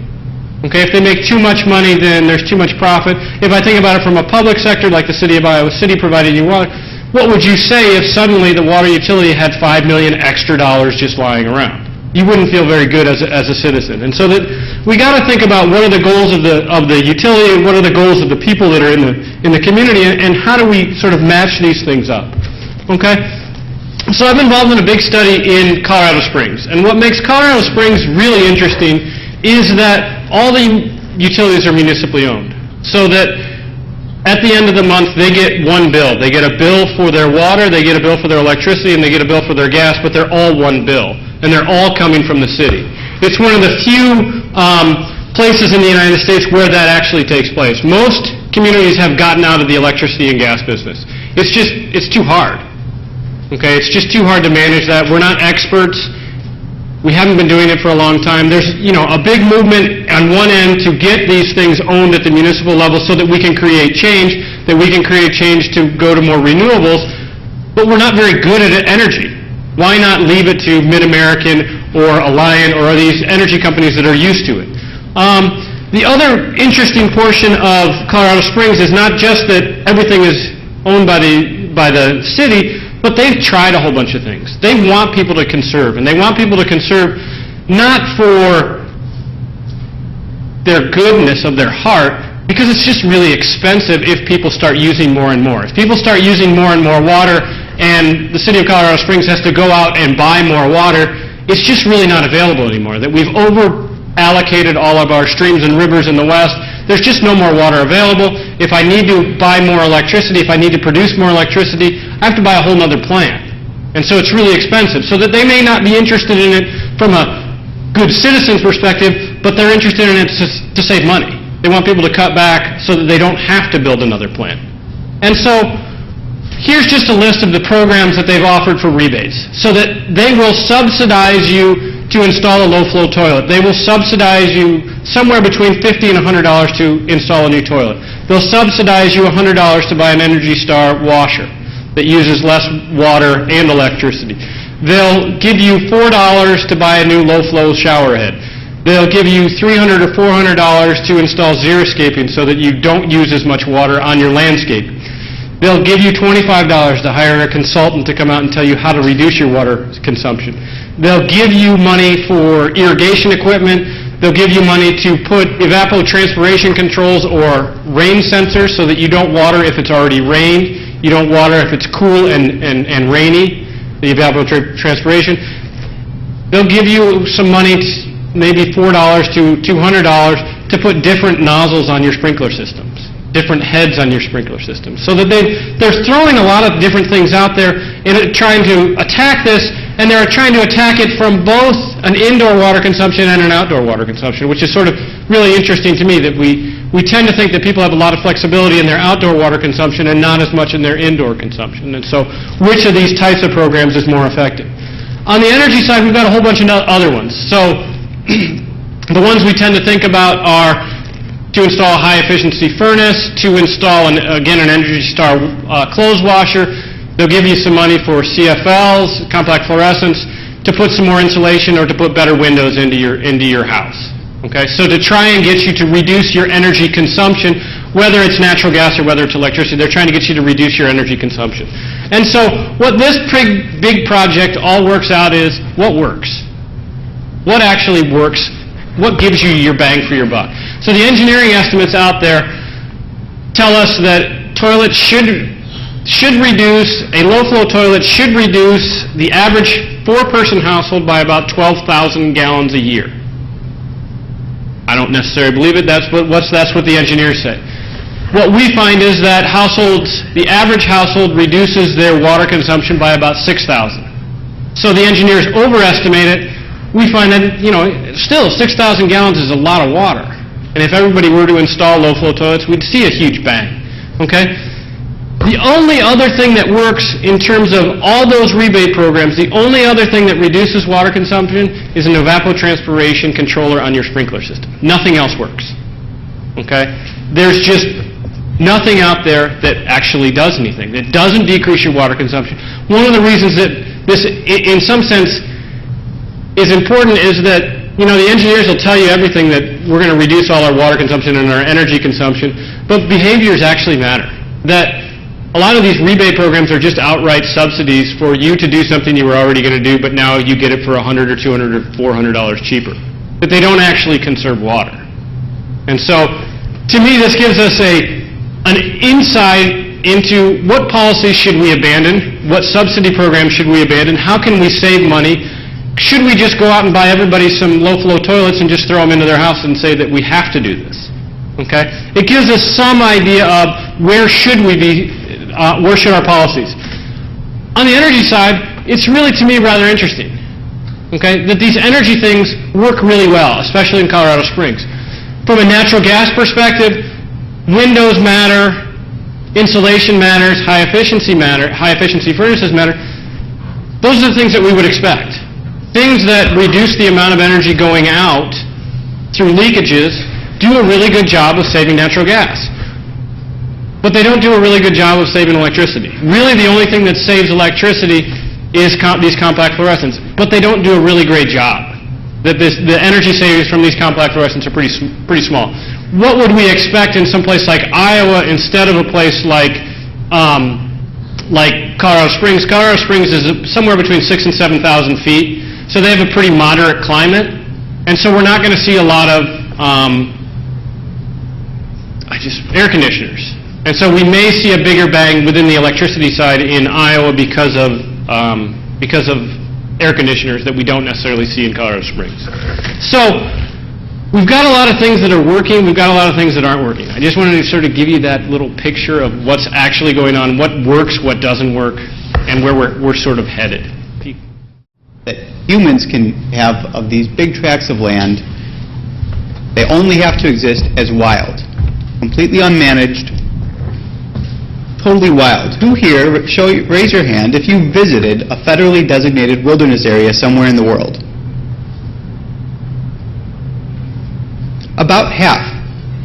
Okay, if they make too much money, then there's too much profit. If I think about it from a public sector, like the city of Iowa City providing you water, what would you say if suddenly the water utility had $5 million extra just lying around? You wouldn't feel very good as a citizen. And so that we got to think about what are the goals of the utility and what are the goals of the people that are in the community, and how do we sort of match these things up. Okay? So I'm involved in a big study in Colorado Springs. And what makes Colorado Springs really interesting is that all the utilities are municipally owned. So that at the end of the month, they get one bill. They get a bill for their water, they get a bill for their electricity, and they get a bill for their gas, but they're all one bill. And they're all coming from the city. It's one of the few places in the United States where that actually takes place. Most communities have gotten out of the electricity and gas business. It's too hard. Okay, it's just too hard to manage that. We're not experts. We haven't been doing it for a long time. There's, a big movement on one end to get these things owned at the municipal level so that we can create change, to go to more renewables, but we're not very good at energy. Why not leave it to Mid-American or Alliant or these energy companies that are used to it? The other interesting portion of Colorado Springs is not just that everything is owned by the city, but they've tried a whole bunch of things. They want people to conserve, and they want people to conserve not for their goodness of their heart, because it's just really expensive if people start using more and more. If people start using more and more water, and the city of Colorado Springs has to go out and buy more water, it's just really not available anymore. That we've over-allocated all of our streams and rivers in the west. There's just no more water available. If I need to buy more electricity, if I need to produce more electricity, I have to buy a whole other plant. And so it's really expensive. So that they may not be interested in it from a good citizen's perspective, but they're interested in it to save money. They want people to cut back so that they don't have to build another plant. And so here's just a list of the programs that they've offered for rebates, so that they will subsidize you to install a low-flow toilet. They will subsidize you somewhere between $50 and $100 to install a new toilet. They'll subsidize you $100 to buy an Energy Star washer that uses less water and electricity. They'll give you $4 to buy a new low-flow shower head. They'll give you $300 or $400 to install xeriscaping so that you don't use as much water on your landscape. They'll give you $25 to hire a consultant to come out and tell you how to reduce your water consumption. They'll give you money for irrigation equipment. They'll give you money to put evapotranspiration controls or rain sensors so that you don't water if it's already rained. You don't water if it's cool and rainy, the evapotranspiration. They'll give you some money, maybe $4 to $200, to put different nozzles on your sprinkler systems, different heads on your sprinkler system, so that they're throwing a lot of different things out there and trying to attack this, and they're trying to attack it from both an indoor water consumption and an outdoor water consumption, which is sort of really interesting to me, that we tend to think that people have a lot of flexibility in their outdoor water consumption and not as much in their indoor consumption. And so which of these types of programs is more effective? On the energy side, we've got a whole bunch of other ones. So the ones we tend to think about are to install a high-efficiency furnace, to install, an Energy Star clothes washer. They'll give you some money for CFLs, compact fluorescents, to put some more insulation or to put better windows into your house. Okay, so to try and get you to reduce your energy consumption, whether it's natural gas or whether it's electricity, they're trying to get you to reduce your energy consumption. And so what this big project all works out is what works. What actually works? What gives you your bang for your buck? So the engineering estimates out there tell us that toilets a low-flow toilet should reduce the average four-person household by about 12,000 gallons a year. I don't necessarily believe it. That's what the engineers say. What we find is that the average household reduces their water consumption by about 6,000. So the engineers overestimate it. We find that, still 6,000 gallons is a lot of water. And if everybody were to install low-flow toilets, we'd see a huge bang. Okay? The only other thing that works in terms of all those rebate programs, the only other thing that reduces water consumption is an evapotranspiration controller on your sprinkler system. Nothing else works. Okay? There's just nothing out there that actually does anything, that doesn't decrease your water consumption. One of the reasons that this, in some sense, is important is that, the engineers will tell you everything, that we're going to reduce all our water consumption and our energy consumption, but behaviors actually matter. That a lot of these rebate programs are just outright subsidies for you to do something you were already going to do, but now you get it for $100 or $200 or $400 cheaper. But they don't actually conserve water. And so, to me, this gives us an insight into what policies should we abandon, what subsidy programs should we abandon, how can we save money. Should we just go out and buy everybody some low-flow toilets and just throw them into their house and say that we have to do this? Okay? It gives us some idea of where should our policies. On the energy side, it's really, to me, rather interesting. Okay? That these energy things work really well, especially in Colorado Springs. From a natural gas perspective, windows matter, insulation matters, high efficiency furnaces matter. Those are the things that we would expect. Things that reduce the amount of energy going out through leakages do a really good job of saving natural gas. But they don't do a really good job of saving electricity. Really, the only thing that saves electricity is these compact fluorescents. But they don't do a really great job. The energy savings from these compact fluorescents are pretty small. What would we expect in some place like Iowa instead of a place like Colorado Springs? Colorado Springs is somewhere between 6,000 and 7,000 feet, so they have a pretty moderate climate, and so we're not going to see a lot of air conditioners. And so we may see a bigger bang within the electricity side in Iowa because of air conditioners that we don't necessarily see in Colorado Springs. So we've got a lot of things that are working, we've got a lot of things that aren't working. I just wanted to sort of give you that little picture of what's actually going on, what works, what doesn't work, and where we're sort of headed. That humans can have of these big tracts of land, they only have to exist as wild, completely unmanaged, totally wild. Who here, raise your hand if you visited a federally designated wilderness area somewhere in the world? About half.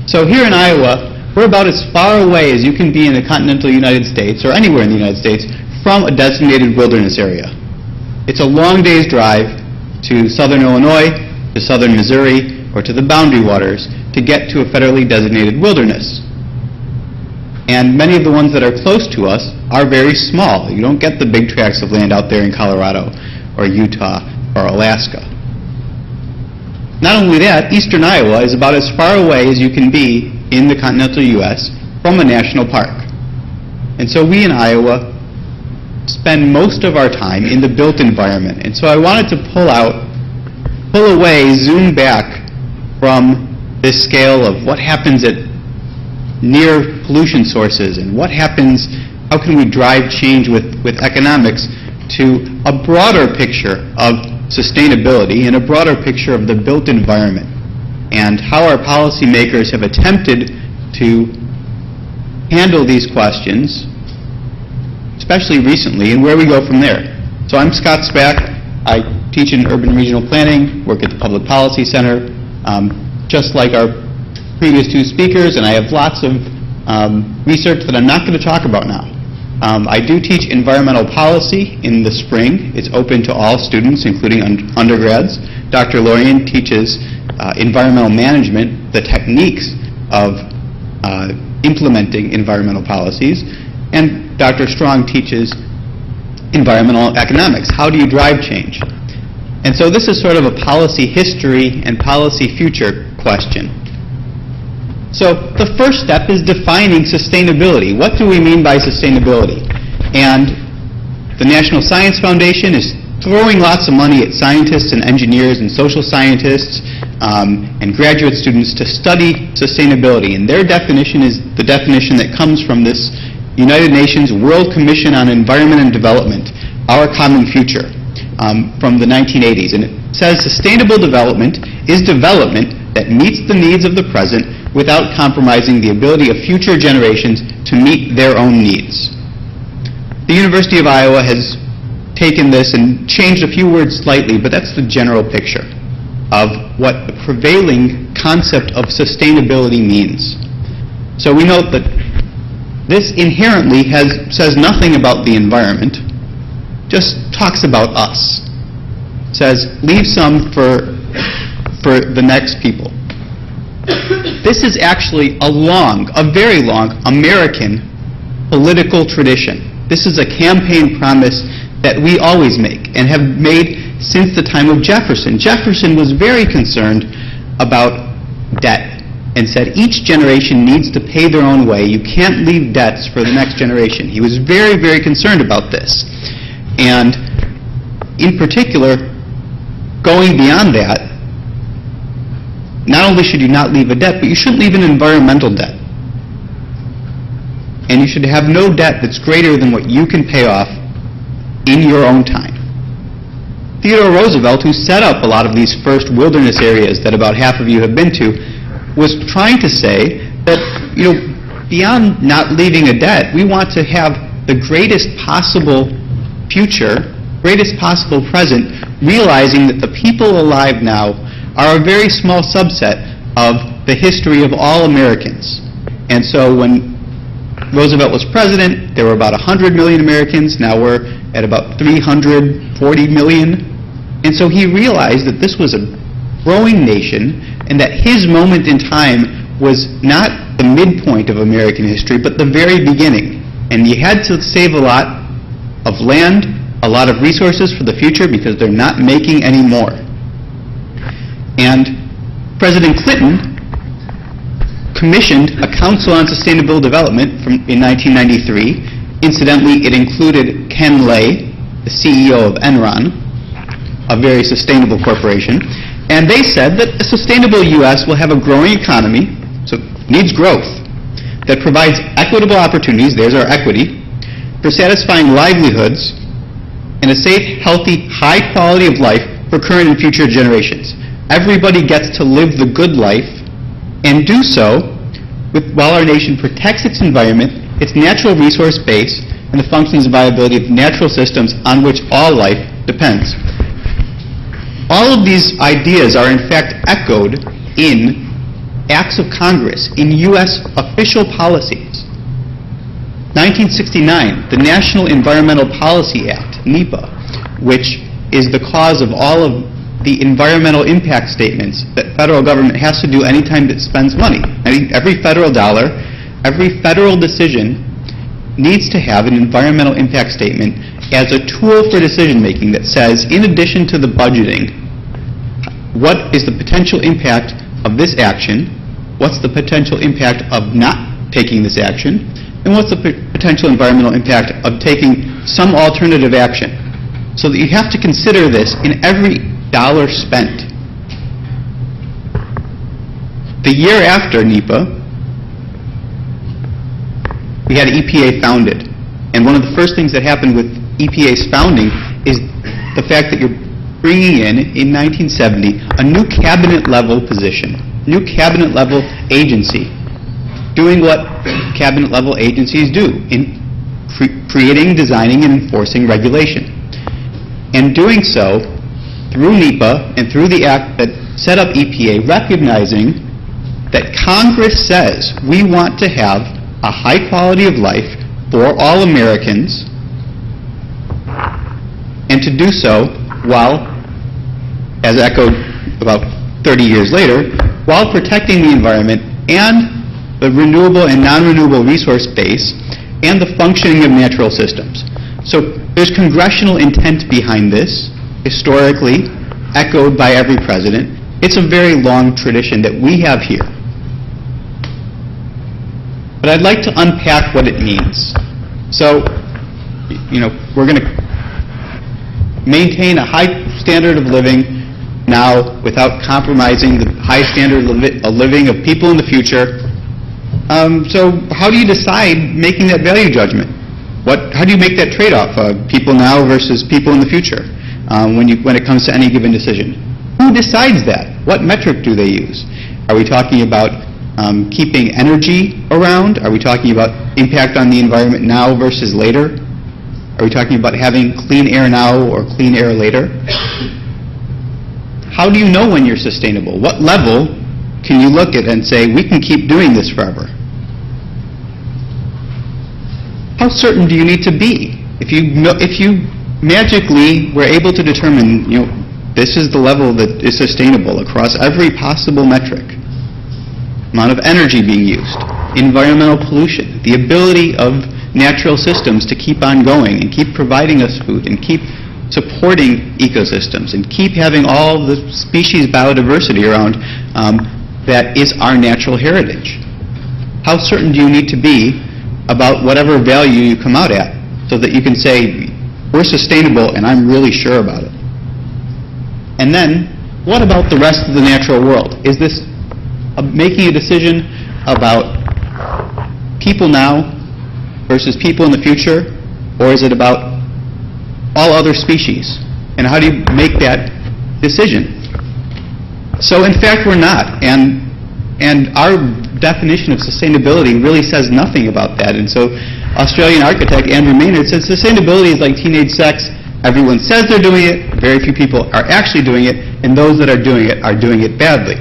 So here in Iowa, we're about as far away as you can be in the continental United States, or anywhere in the United States, from a designated wilderness area. It's a long day's drive to southern Illinois, to southern Missouri, or to the boundary waters to get to a federally designated wilderness. And many of the ones that are close to us are very small. You don't get the big tracts of land out there in Colorado, or Utah, or Alaska. Not only that, eastern Iowa is about as far away as you can be in the continental U.S. from a national park. And so we in Iowa spend most of our time in the built environment. And so I wanted to pull away, zoom back from this scale of what happens at near pollution sources and what happens, how can we drive change with economics, to a broader picture of sustainability and a broader picture of the built environment and how our policymakers have attempted to handle these questions, especially recently, and where we go from there. So I'm Scott Spak. I teach in urban regional planning, work at the Public Policy Center, just like our previous two speakers, and I have lots of research that I'm not going to talk about now. I do teach environmental policy in the spring. It's open to all students, including undergrads. Dr. Laurian teaches environmental management, the techniques of implementing environmental policies, and Dr. Strong teaches environmental economics. How do you drive change? And so this is sort of a policy history and policy future question. So the first step is defining sustainability. What do we mean by sustainability? And the National Science Foundation is throwing lots of money at scientists and engineers and social scientists and graduate students to study sustainability. And their definition is the definition that comes from this United Nations World Commission on Environment and Development, Our Common Future, from the 1980s. And it says sustainable development is development that meets the needs of the present without compromising the ability of future generations to meet their own needs. The University of Iowa has taken this and changed a few words slightly, but that's the general picture of what the prevailing concept of sustainability means. So we note that this inherently says nothing about the environment, just talks about us. It says, leave some for the next people. This is actually a very long American political tradition. This is a campaign promise that we always make and have made since the time of Jefferson. Jefferson was very concerned about debt and said each generation needs to pay their own way. You can't leave debts for the next generation. He was very, very concerned about this. And in particular, going beyond that, not only should you not leave a debt, but you shouldn't leave an environmental debt. And you should have no debt that's greater than what you can pay off in your own time. Theodore Roosevelt, who set up a lot of these first wilderness areas that about half of you have been to, was trying to say that, beyond not leaving a debt, we want to have the greatest possible future, greatest possible present, realizing that the people alive now are a very small subset of the history of all Americans. And so when Roosevelt was president, there were about 100 million Americans. Now we're at about 340 million. And so he realized that this was a growing nation and that his moment in time was not the midpoint of American history, but the very beginning. And you had to save a lot of land, a lot of resources for the future because they're not making any more. And President Clinton commissioned a Council on Sustainable Development in 1993. Incidentally, it included Ken Lay, the CEO of Enron, a very sustainable corporation. And they said that a sustainable U.S. will have a growing economy, so it needs growth, that provides equitable opportunities, there's our equity, for satisfying livelihoods and a safe, healthy, high quality of life for current and future generations. Everybody gets to live the good life and do so while our nation protects its environment, its natural resource base, and the functions and viability of natural systems on which all life depends. All of these ideas are in fact echoed in acts of Congress, in U.S. official policies. 1969, the National Environmental Policy Act, NEPA, which is the cause of all of the environmental impact statements that federal government has to do anytime it spends money. Every federal dollar, every federal decision needs to have an environmental impact statement as a tool for decision making that says, in addition to the budgeting, what is the potential impact of this action, what's the potential impact of not taking this action, and what's the potential environmental impact of taking some alternative action. So that you have to consider this in every dollar spent. The year after NEPA, we had EPA founded. And one of the first things that happened with EPA's founding is the fact that you're bringing in 1970, a new cabinet-level position, new cabinet-level agency, doing what cabinet-level agencies do in creating, designing, and enforcing regulation. And doing so through NEPA and through the act that set up EPA, recognizing that Congress says we want to have a high quality of life for all Americans, and to do so while, as echoed about 30 years later, while protecting the environment and the renewable and non-renewable resource base and the functioning of natural systems. So there's congressional intent behind this, historically, echoed by every president. It's a very long tradition that we have here. But I'd like to unpack what it means. So, we're going to maintain a high standard of living now without compromising the high standard of living of people in the future. So how do you decide making that value judgment? How do you make that trade-off, people now versus people in the future, when it comes to any given decision? Who decides that? What metric do they use? Are we talking about keeping energy around? Are we talking about impact on the environment now versus later? Are we talking about having clean air now or clean air later? How do you know when you're sustainable? What level can you look at and say, we can keep doing this forever? How certain do you need to be? If you magically were able to determine, this is the level that is sustainable across every possible metric, amount of energy being used, environmental pollution, the ability of natural systems to keep on going and keep providing us food and keep supporting ecosystems and keep having all the species biodiversity around that is our natural heritage. How certain do you need to be about whatever value you come out at so that you can say, we're sustainable and I'm really sure about it? And then, what about the rest of the natural world? Is this making a decision about people now versus people in the future, or is it about all other species? And how do you make that decision? So in fact, we're not. And And our definition of sustainability really says nothing about that. And so Australian architect Andrew Maynard said sustainability is like teenage sex. Everyone says they're doing it, very few people are actually doing it, and those that are doing it badly.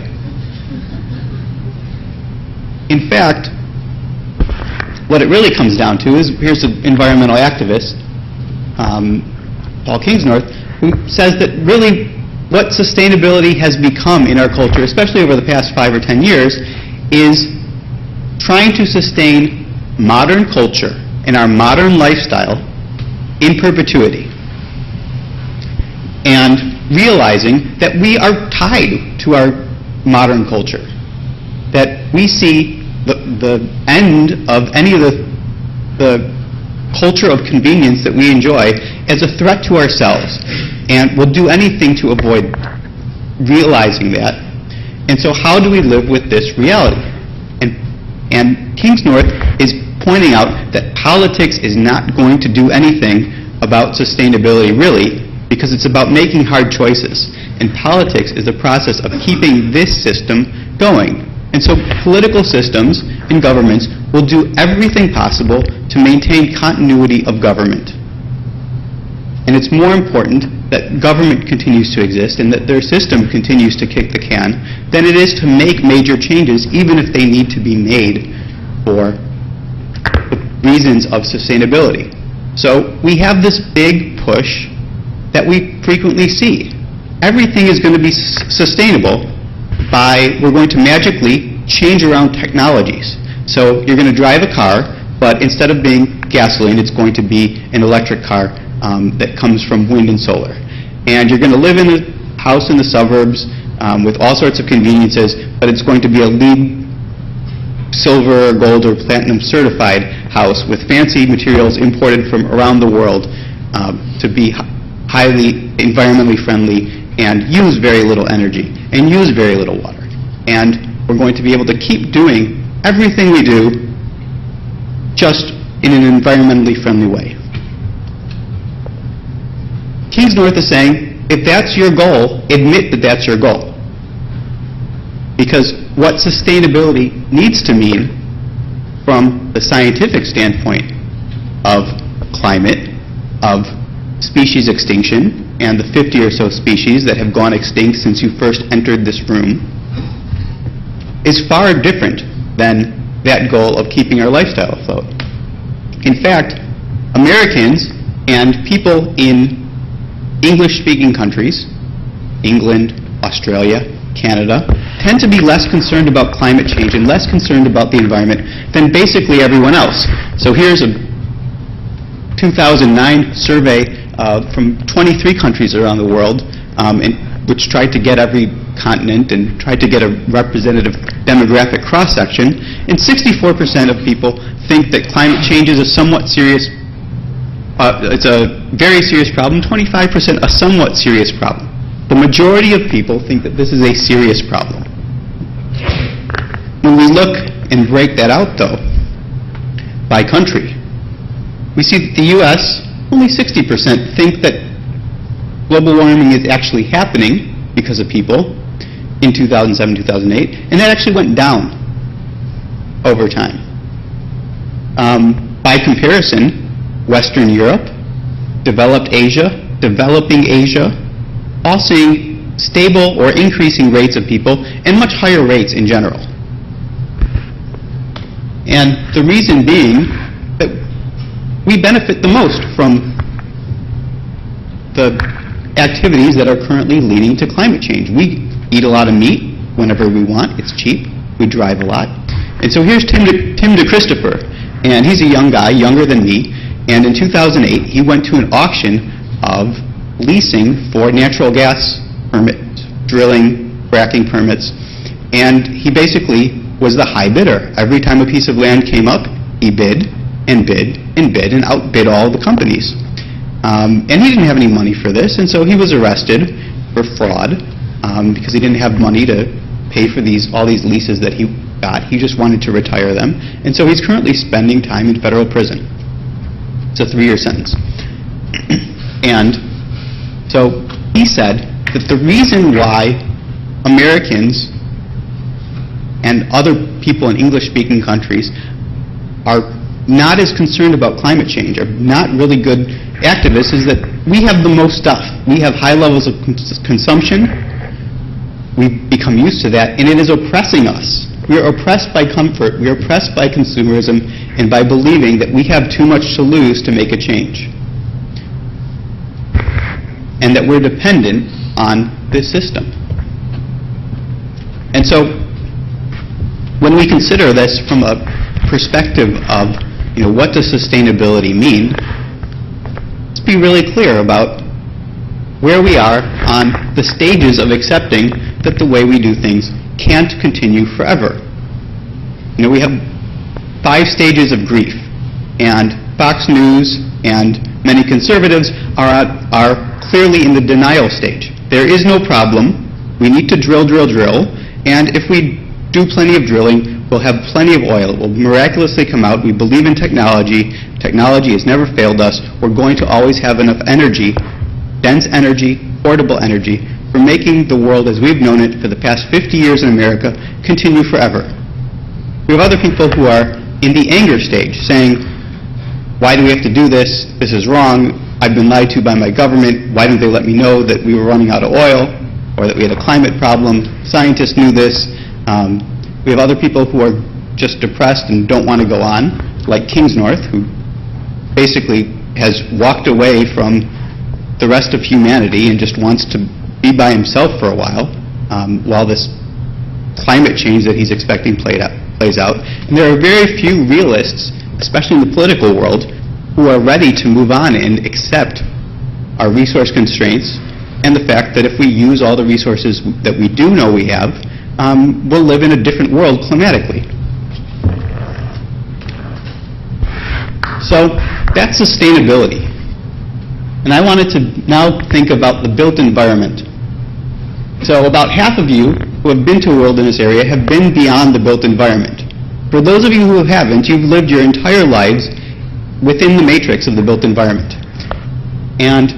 In fact, what it really comes down to is, here's an environmental activist, Paul Kingsnorth, who says that really what sustainability has become in our culture, especially over the past 5 or 10 years, is trying to sustain modern culture and our modern lifestyle in perpetuity. And realizing that we are tied to our modern culture, that we see the end of any of the culture of convenience that we enjoy as a threat to ourselves, and we'll do anything to avoid realizing that. And so how do we live with this reality? And Kingsnorth is pointing out that politics is not going to do anything about sustainability, really, because it's about making hard choices. And politics is the process of keeping this system going. And so political systems and governments will do everything possible to maintain continuity of government. And it's more important that government continues to exist and that their system continues to kick the can than it is to make major changes, even if they need to be made for reasons of sustainability. So we have this big push that we frequently see. Everything is going to be sustainable by, we're going to magically change around technologies. So you're going to drive a car, but instead of being gasoline, it's going to be an electric car that comes from wind and solar. And you're going to live in a house in the suburbs with all sorts of conveniences, but it's going to be a LEED silver, gold, or platinum certified house with fancy materials imported from around the world to be highly environmentally friendly and use very little energy and use very little water. And we're going to be able to keep doing everything we do just in an environmentally friendly way. Kingsnorth is saying, if that's your goal, admit that that's your goal. Because what sustainability needs to mean from the scientific standpoint of climate, of species extinction, and the 50 or so species that have gone extinct since you first entered this room, is far different than that goal of keeping our lifestyle afloat. In fact, Americans and people in English-speaking countries, England, Australia, Canada, tend to be less concerned about climate change and less concerned about the environment than basically everyone else. So here's a 2009 survey from 23 countries around the world, which tried to get every continent and tried to get a representative demographic cross-section, and 64% of people think that climate change is a somewhat serious it's a very serious problem, 25% a somewhat serious problem. The majority of people think that this is a serious problem. When we look and break that out, though, by country, we see that the U.S., only 60% think that global warming is actually happening because of people in 2007, 2008, and that actually went down over time. By comparison, Western Europe, developed Asia, developing Asia, all seeing stable or increasing rates of people and much higher rates in general. And the reason being that we benefit the most from the activities that are currently leading to climate change. We eat a lot of meat whenever we want. It's cheap. We drive a lot. And so here's Tim DeChristopher, and he's a young guy, younger than me, and in 2008 he went to an auction of leasing for natural gas permits, drilling, fracking permits, and he basically was the high bidder. Every time a piece of land came up, he bid and bid and bid and outbid all the companies. And he didn't have any money for this, and so he was arrested for fraud because he didn't have money to pay for all these leases that he got. He just wanted to retire them, and so he's currently spending time in federal prison. It's a 3-year sentence. And so he said that the reason why Americans and other people in English-speaking countries are not as concerned about climate change, are not really good activists, is that we have the most stuff. We have high levels of consumption. We've become used to that, and it is oppressing us. We are oppressed by comfort. We are oppressed by consumerism and by believing that we have too much to lose to make a change, and that we're dependent on this system. And so, when we consider this from a perspective of, what does sustainability mean, let's be really clear about where we are on the stages of accepting that the way we do things can't continue forever. We have 5 stages of grief, and Fox News and many conservatives are clearly in the denial stage. There is no problem. We need to drill, and if we do plenty of drilling, we'll have plenty of oil. It will miraculously come out. We believe in technology. Technology has never failed us. We're going to always have enough energy, dense energy, portable energy, for making the world as we've known it for the past 50 years in America continue forever. We have other people who are in the anger stage, saying, why do we have to do this? This is wrong. I've been lied to by my government. Why didn't they let me know that we were running out of oil or that we had a climate problem? Scientists knew this. We have other people who are just depressed and don't want to go on, like Kingsnorth, who basically has walked away from the rest of humanity and just wants to be by himself for a while this climate change that he's expecting plays out. And there are very few realists, especially in the political world, who are ready to move on and accept our resource constraints and the fact that if we use all the resources that we do know we have, we'll live in a different world climatically. So that's sustainability. And I wanted to now think about the built environment. So about half of you who have been to a wilderness area have been beyond the built environment. For those of you who haven't, you've lived your entire lives within the matrix of the built environment. And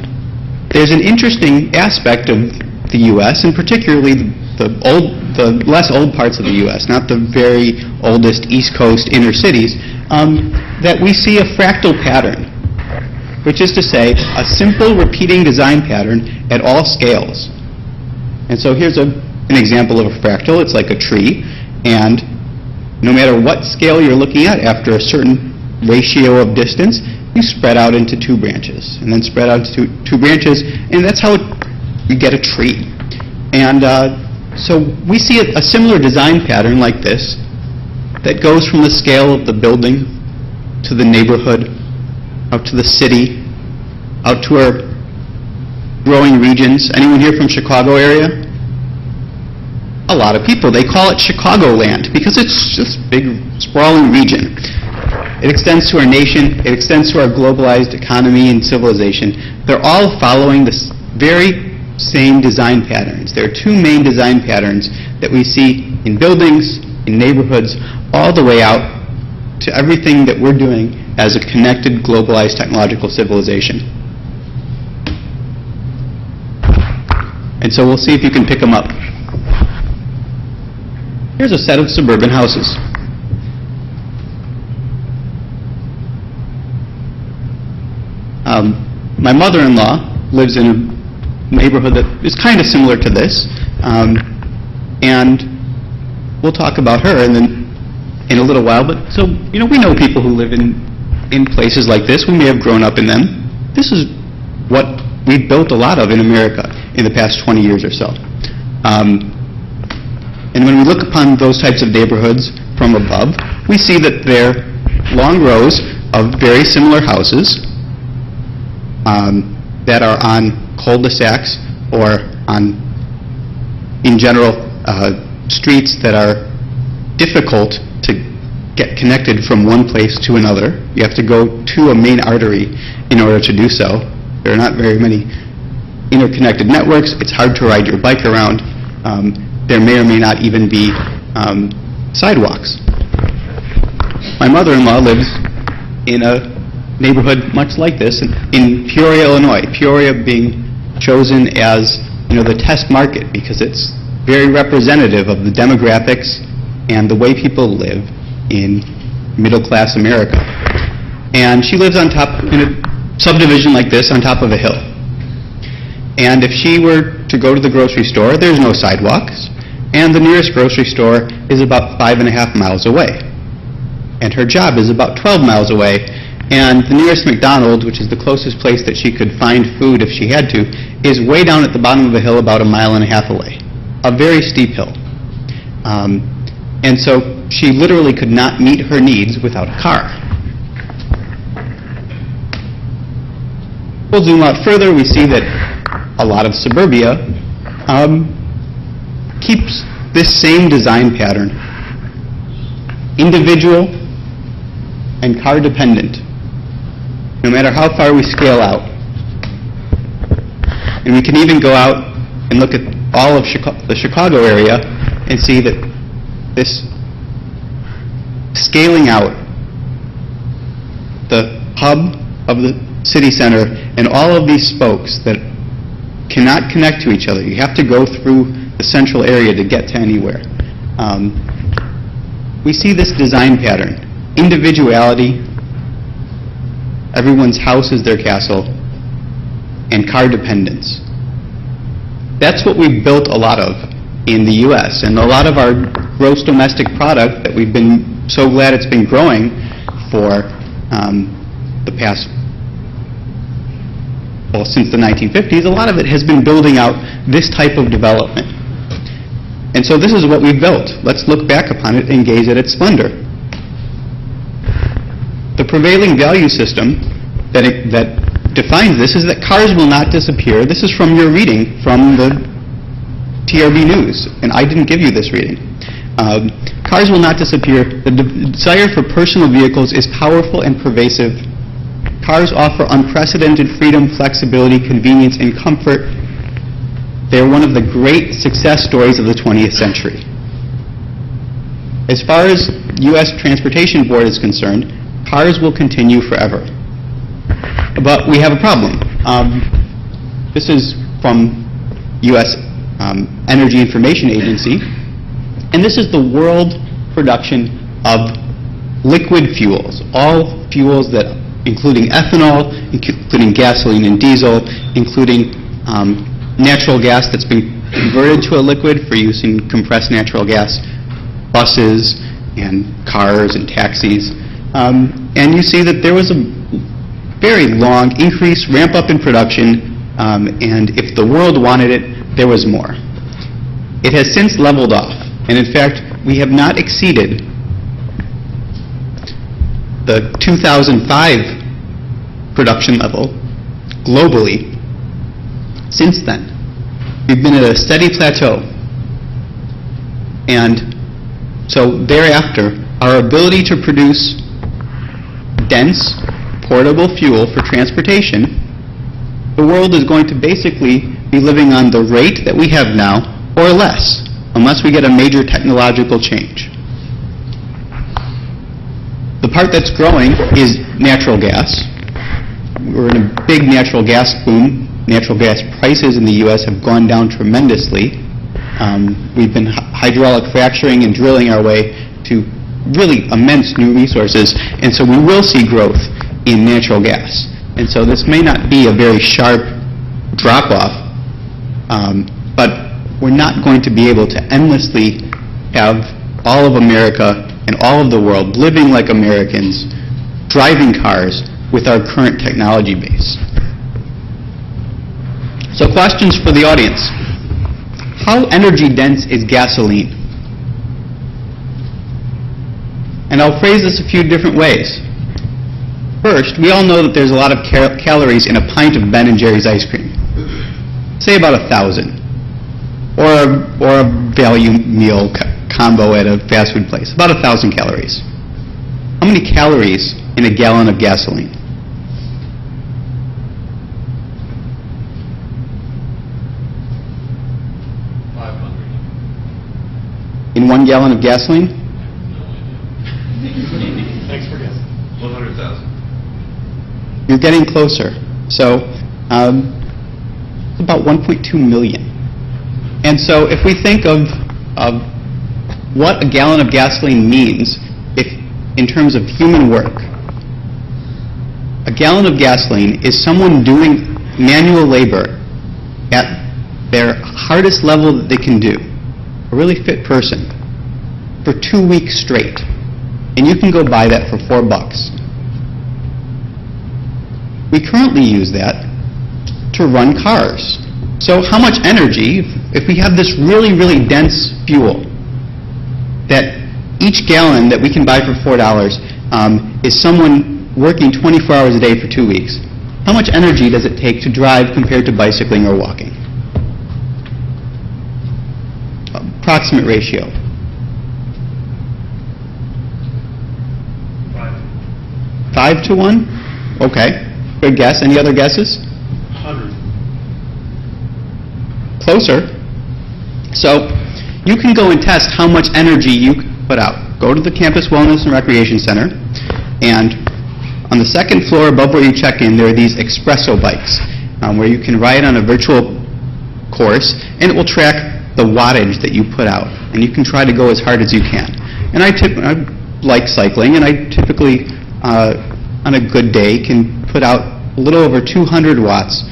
there's an interesting aspect of the U.S., and particularly the less old parts of the U.S., not the very oldest East Coast inner cities, that we see a fractal pattern, which is to say a simple repeating design pattern at all scales. And so here's an example of a fractal. It's like a tree, and no matter what scale you're looking at, after a certain ratio of distance, you spread out into 2 branches, and then spread out into 2 branches, and that's how you get a tree. And so we see a similar design pattern like this that goes from the scale of the building to the neighborhood, out to the city, out to our growing regions. Anyone here from Chicago area? A lot of people. They call it Chicagoland because it's just a big, sprawling region. It extends to our nation. It extends to our globalized economy and civilization. They're all following this very same design patterns. There are 2 main design patterns that we see in buildings, in neighborhoods, all the way out to everything that we're doing as a connected, globalized technological civilization. And so we'll see if you can pick them up. Here's a set of suburban houses. My mother-in-law lives in a neighborhood that is kind of similar to this, and we'll talk about her in a little while. But so we know people who live in places like this. We may have grown up in them. This is what we've built a lot of in America in the past 20 years or so. And when we look upon those types of neighborhoods from above, we see that they're long rows of very similar houses that are on cul-de-sacs or in general, streets that are difficult to get connected from one place to another. You have to go to a main artery in order to do so. There are not very many interconnected networks. It's hard to ride your bike around. There may or may not even be sidewalks. My mother-in-law lives in a neighborhood much like this in Peoria, Illinois. Peoria being chosen as the test market because it's very representative of the demographics and the way people live in middle-class America. And she lives on top, in a subdivision like this, on top of a hill. And if she were to go to the grocery store, there's no sidewalks, and the nearest grocery store is about 5.5 miles away. And her job is about 12 miles away, and the nearest McDonald's, which is the closest place that she could find food if she had to, is way down at the bottom of a hill about 1.5 miles away. A very steep hill. And so she literally could not meet her needs without a car. We'll zoom out further. We see that a lot of suburbia keeps this same design pattern. Individual and car dependent, no matter how far we scale out. And we can even go out and look at all of the Chicago area and see that this scaling out, the hub of the city center and all of these spokes that cannot connect to each other. You have to go through the central area to get to anywhere. We see this design pattern. Individuality, everyone's house is their castle, and car dependence. That's what we've built a lot of in the U.S., and a lot of our gross domestic product that we've been so glad it's been growing for the past, well, since the 1950s, a lot of it has been building out this type of development. And so this is what we've built. Let's look back upon it and gaze at its splendor. The prevailing value system that defines this is that cars will not disappear. This is from your reading from the TRB News, and I didn't give you this reading. Cars will not disappear. The desire for personal vehicles is powerful and pervasive. Cars offer unprecedented freedom, flexibility, convenience, and comfort. They are one of the great success stories of the 20th century. As far as U.S. Transportation Board is concerned, cars will continue forever. But we have a problem. This is from U.S. Energy Information Agency, and this is the world production of liquid fuels, all fuels that, including ethanol, including gasoline and diesel, including natural gas that's been converted to a liquid for use in compressed natural gas, buses and cars and taxis. And you see that there was a very long increase, ramp up in production, and if the world wanted it, there was more. It has since leveled off, and in fact, we have not exceeded the 2005 production level globally since then. We've been at a steady plateau. And so thereafter, our ability to produce dense, portable fuel for transportation, the world is going to basically be living on the rate that we have now or less, unless we get a major technological change. The part that's growing is natural gas. We're in a big natural gas boom. Natural gas prices in the U.S. have gone down tremendously. We've been hydraulic fracturing and drilling our way to really immense new resources, and so we will see growth in natural gas. And so this may not be a very sharp drop-off, but we're not going to be able to endlessly have all of America and all of the world living like Americans, driving cars with our current technology base. So questions for the audience. How energy dense is gasoline? And I'll phrase this a few different ways. First, we all know that there's a lot of calories in a pint of Ben & Jerry's ice cream. Say about 1,000. Or a value meal combo at a fast food place. About 1,000 calories. How many calories in a gallon of gasoline? In 1 gallon of gasoline? Thanks for guessing. 100,000. You're getting closer. So, it's about 1.2 million. And so if we think of what a gallon of gasoline means in terms of human work. A gallon of gasoline is someone doing manual labor at their hardest level that they can do, a really fit person, for 2 weeks straight. And you can go buy that for $4. We currently use that to run cars. So how much energy, if we have this really, really dense fuel, that each gallon that we can buy for $4 is someone working 24 hours a day for 2 weeks, how much energy does it take to drive compared to bicycling or walking? Approximate ratio. 5 to 1? Okay. Good guess. Any other guesses? 100. Closer. So you can go and test how much energy you put out. Go to the Campus Wellness and Recreation Center, and on the second floor above where you check in, there are these espresso bikes where you can ride on a virtual course, and it will track the wattage that you put out, and you can try to go as hard as you can. And I like cycling, and I typically, on a good day, can put out a little over 200 watts.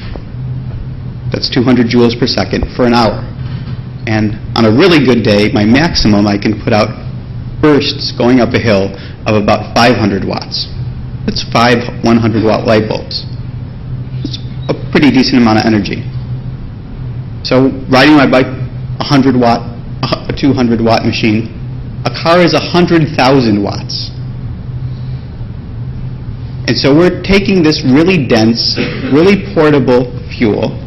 That's 200 joules per second for an hour. And on a really good day, my maximum, I can put out bursts going up a hill of about 500 watts. That's 5 100-watt light bulbs. It's a pretty decent amount of energy. So riding my bike, a 200-watt machine. A car is 100,000 watts. And so we're taking this really dense, really portable fuel,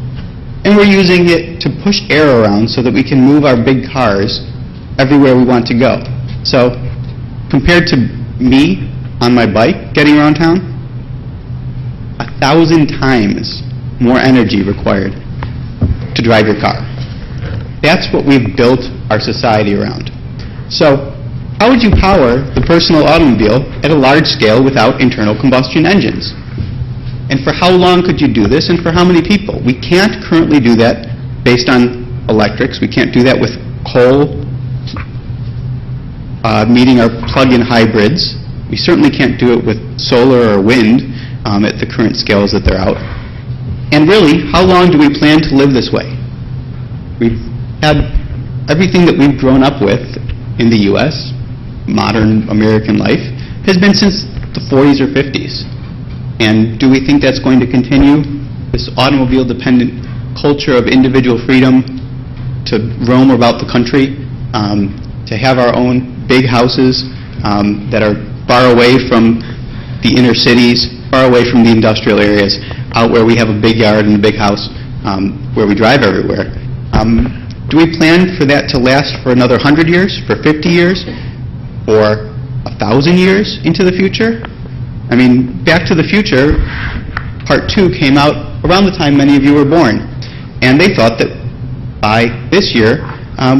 and we're using it to push air around so that we can move our big cars everywhere we want to go. So compared to me on my bike getting around town, 1,000 times more energy required to drive your car. That's what we've built our society around. So how would you power the personal automobile at a large scale without internal combustion engines? And for how long could you do this, and for how many people? We can't currently do that based on electrics. We can't do that with coal meeting our plug-in hybrids. We certainly can't do it with solar or wind at the current scales that they're out. And really, how long do we plan to live this way? We've had everything that we've grown up with in the U.S., modern American life, has been since the 40s or 50s. And do we think that's going to continue? This automobile-dependent culture of individual freedom to roam about the country, to have our own big houses that are far away from the inner cities, far away from the industrial areas, out where we have a big yard and a big house where we drive everywhere. Do we plan for that to last for another 100 years, for 50 years, or 1,000 years into the future? I mean, Back to the Future, Part 2 came out around the time many of you were born. And they thought that by this year,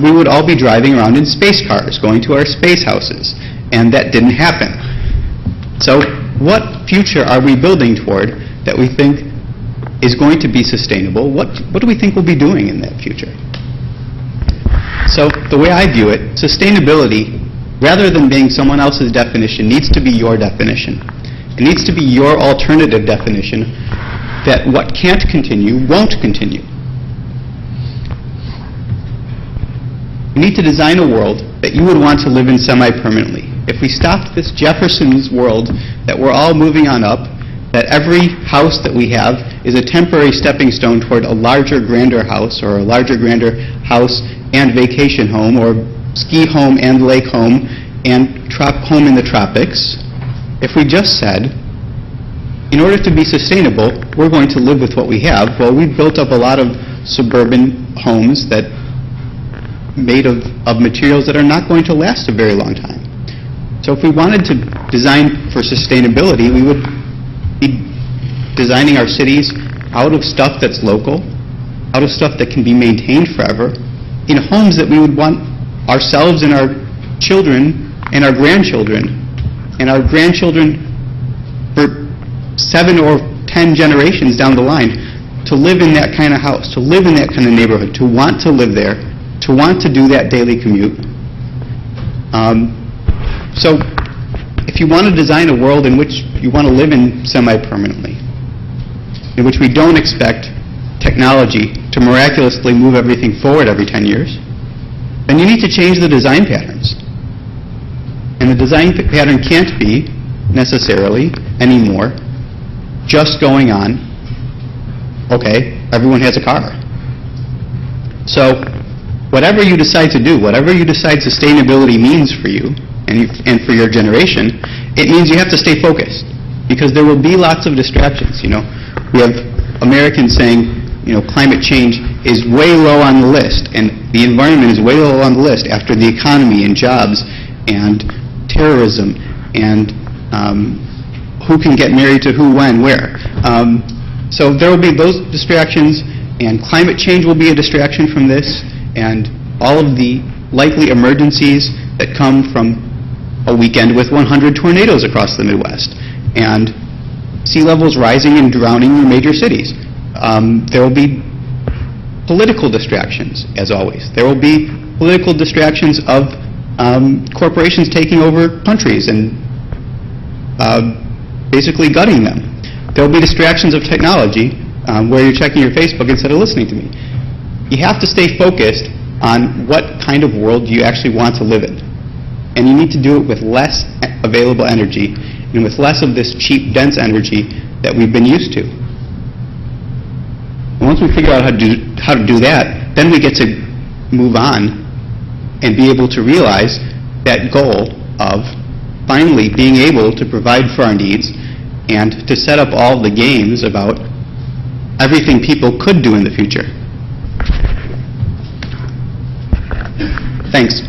we would all be driving around in space cars, going to our space houses. And that didn't happen. So what future are we building toward that we think is going to be sustainable? What do we think we'll be doing in that future? So the way I view it, sustainability, rather than being someone else's definition, needs to be your definition. It needs to be your alternative definition that what can't continue won't continue. We need to design a world that you would want to live in semi-permanently. If we stopped this Jefferson's world that we're all moving on up, that every house that we have is a temporary stepping stone toward a larger, grander house, or a larger, grander house and vacation home, or ski home and lake home, and home in the tropics, if we just said, in order to be sustainable, we're going to live with what we have, well, we've built up a lot of suburban homes that made of materials that are not going to last a very long time. So if we wanted to design for sustainability, we would be designing our cities out of stuff that's local, out of stuff that can be maintained forever, in homes that we would want ourselves and our children and our grandchildren for 7 or 10 generations down the line to live in that kind of house, to live in that kind of neighborhood, to want to live there, to want to do that daily commute. So if you want to design a world in which you want to live in semi-permanently, in which we don't expect technology to miraculously move everything forward every 10 years, then you need to change the design patterns. And the design pattern can't be necessarily anymore just going on, okay, everyone has a car. So whatever you decide to do, whatever you decide sustainability means for you and for your generation, it means you have to stay focused, because there will be lots of distractions. You know, we have Americans saying, you know, climate change is way low on the list, and the environment is way low on the list after the economy and jobs and terrorism and who can get married to who, when, where. So there will be those distractions, and climate change will be a distraction from this, and all of the likely emergencies that come from a weekend with 100 tornadoes across the Midwest, and sea levels rising and drowning in major cities. There will be political distractions, as always. There will be political distractions of corporations taking over countries and basically gutting them. There will be distractions of technology where you're checking your Facebook instead of listening to me. You have to stay focused on what kind of world you actually want to live in. And you need to do it with less available energy and with less of this cheap, dense energy that we've been used to. And once we figure out how to do that, then we get to move on and be able to realize that goal of finally being able to provide for our needs and to set up all the games about everything people could do in the future. Thanks.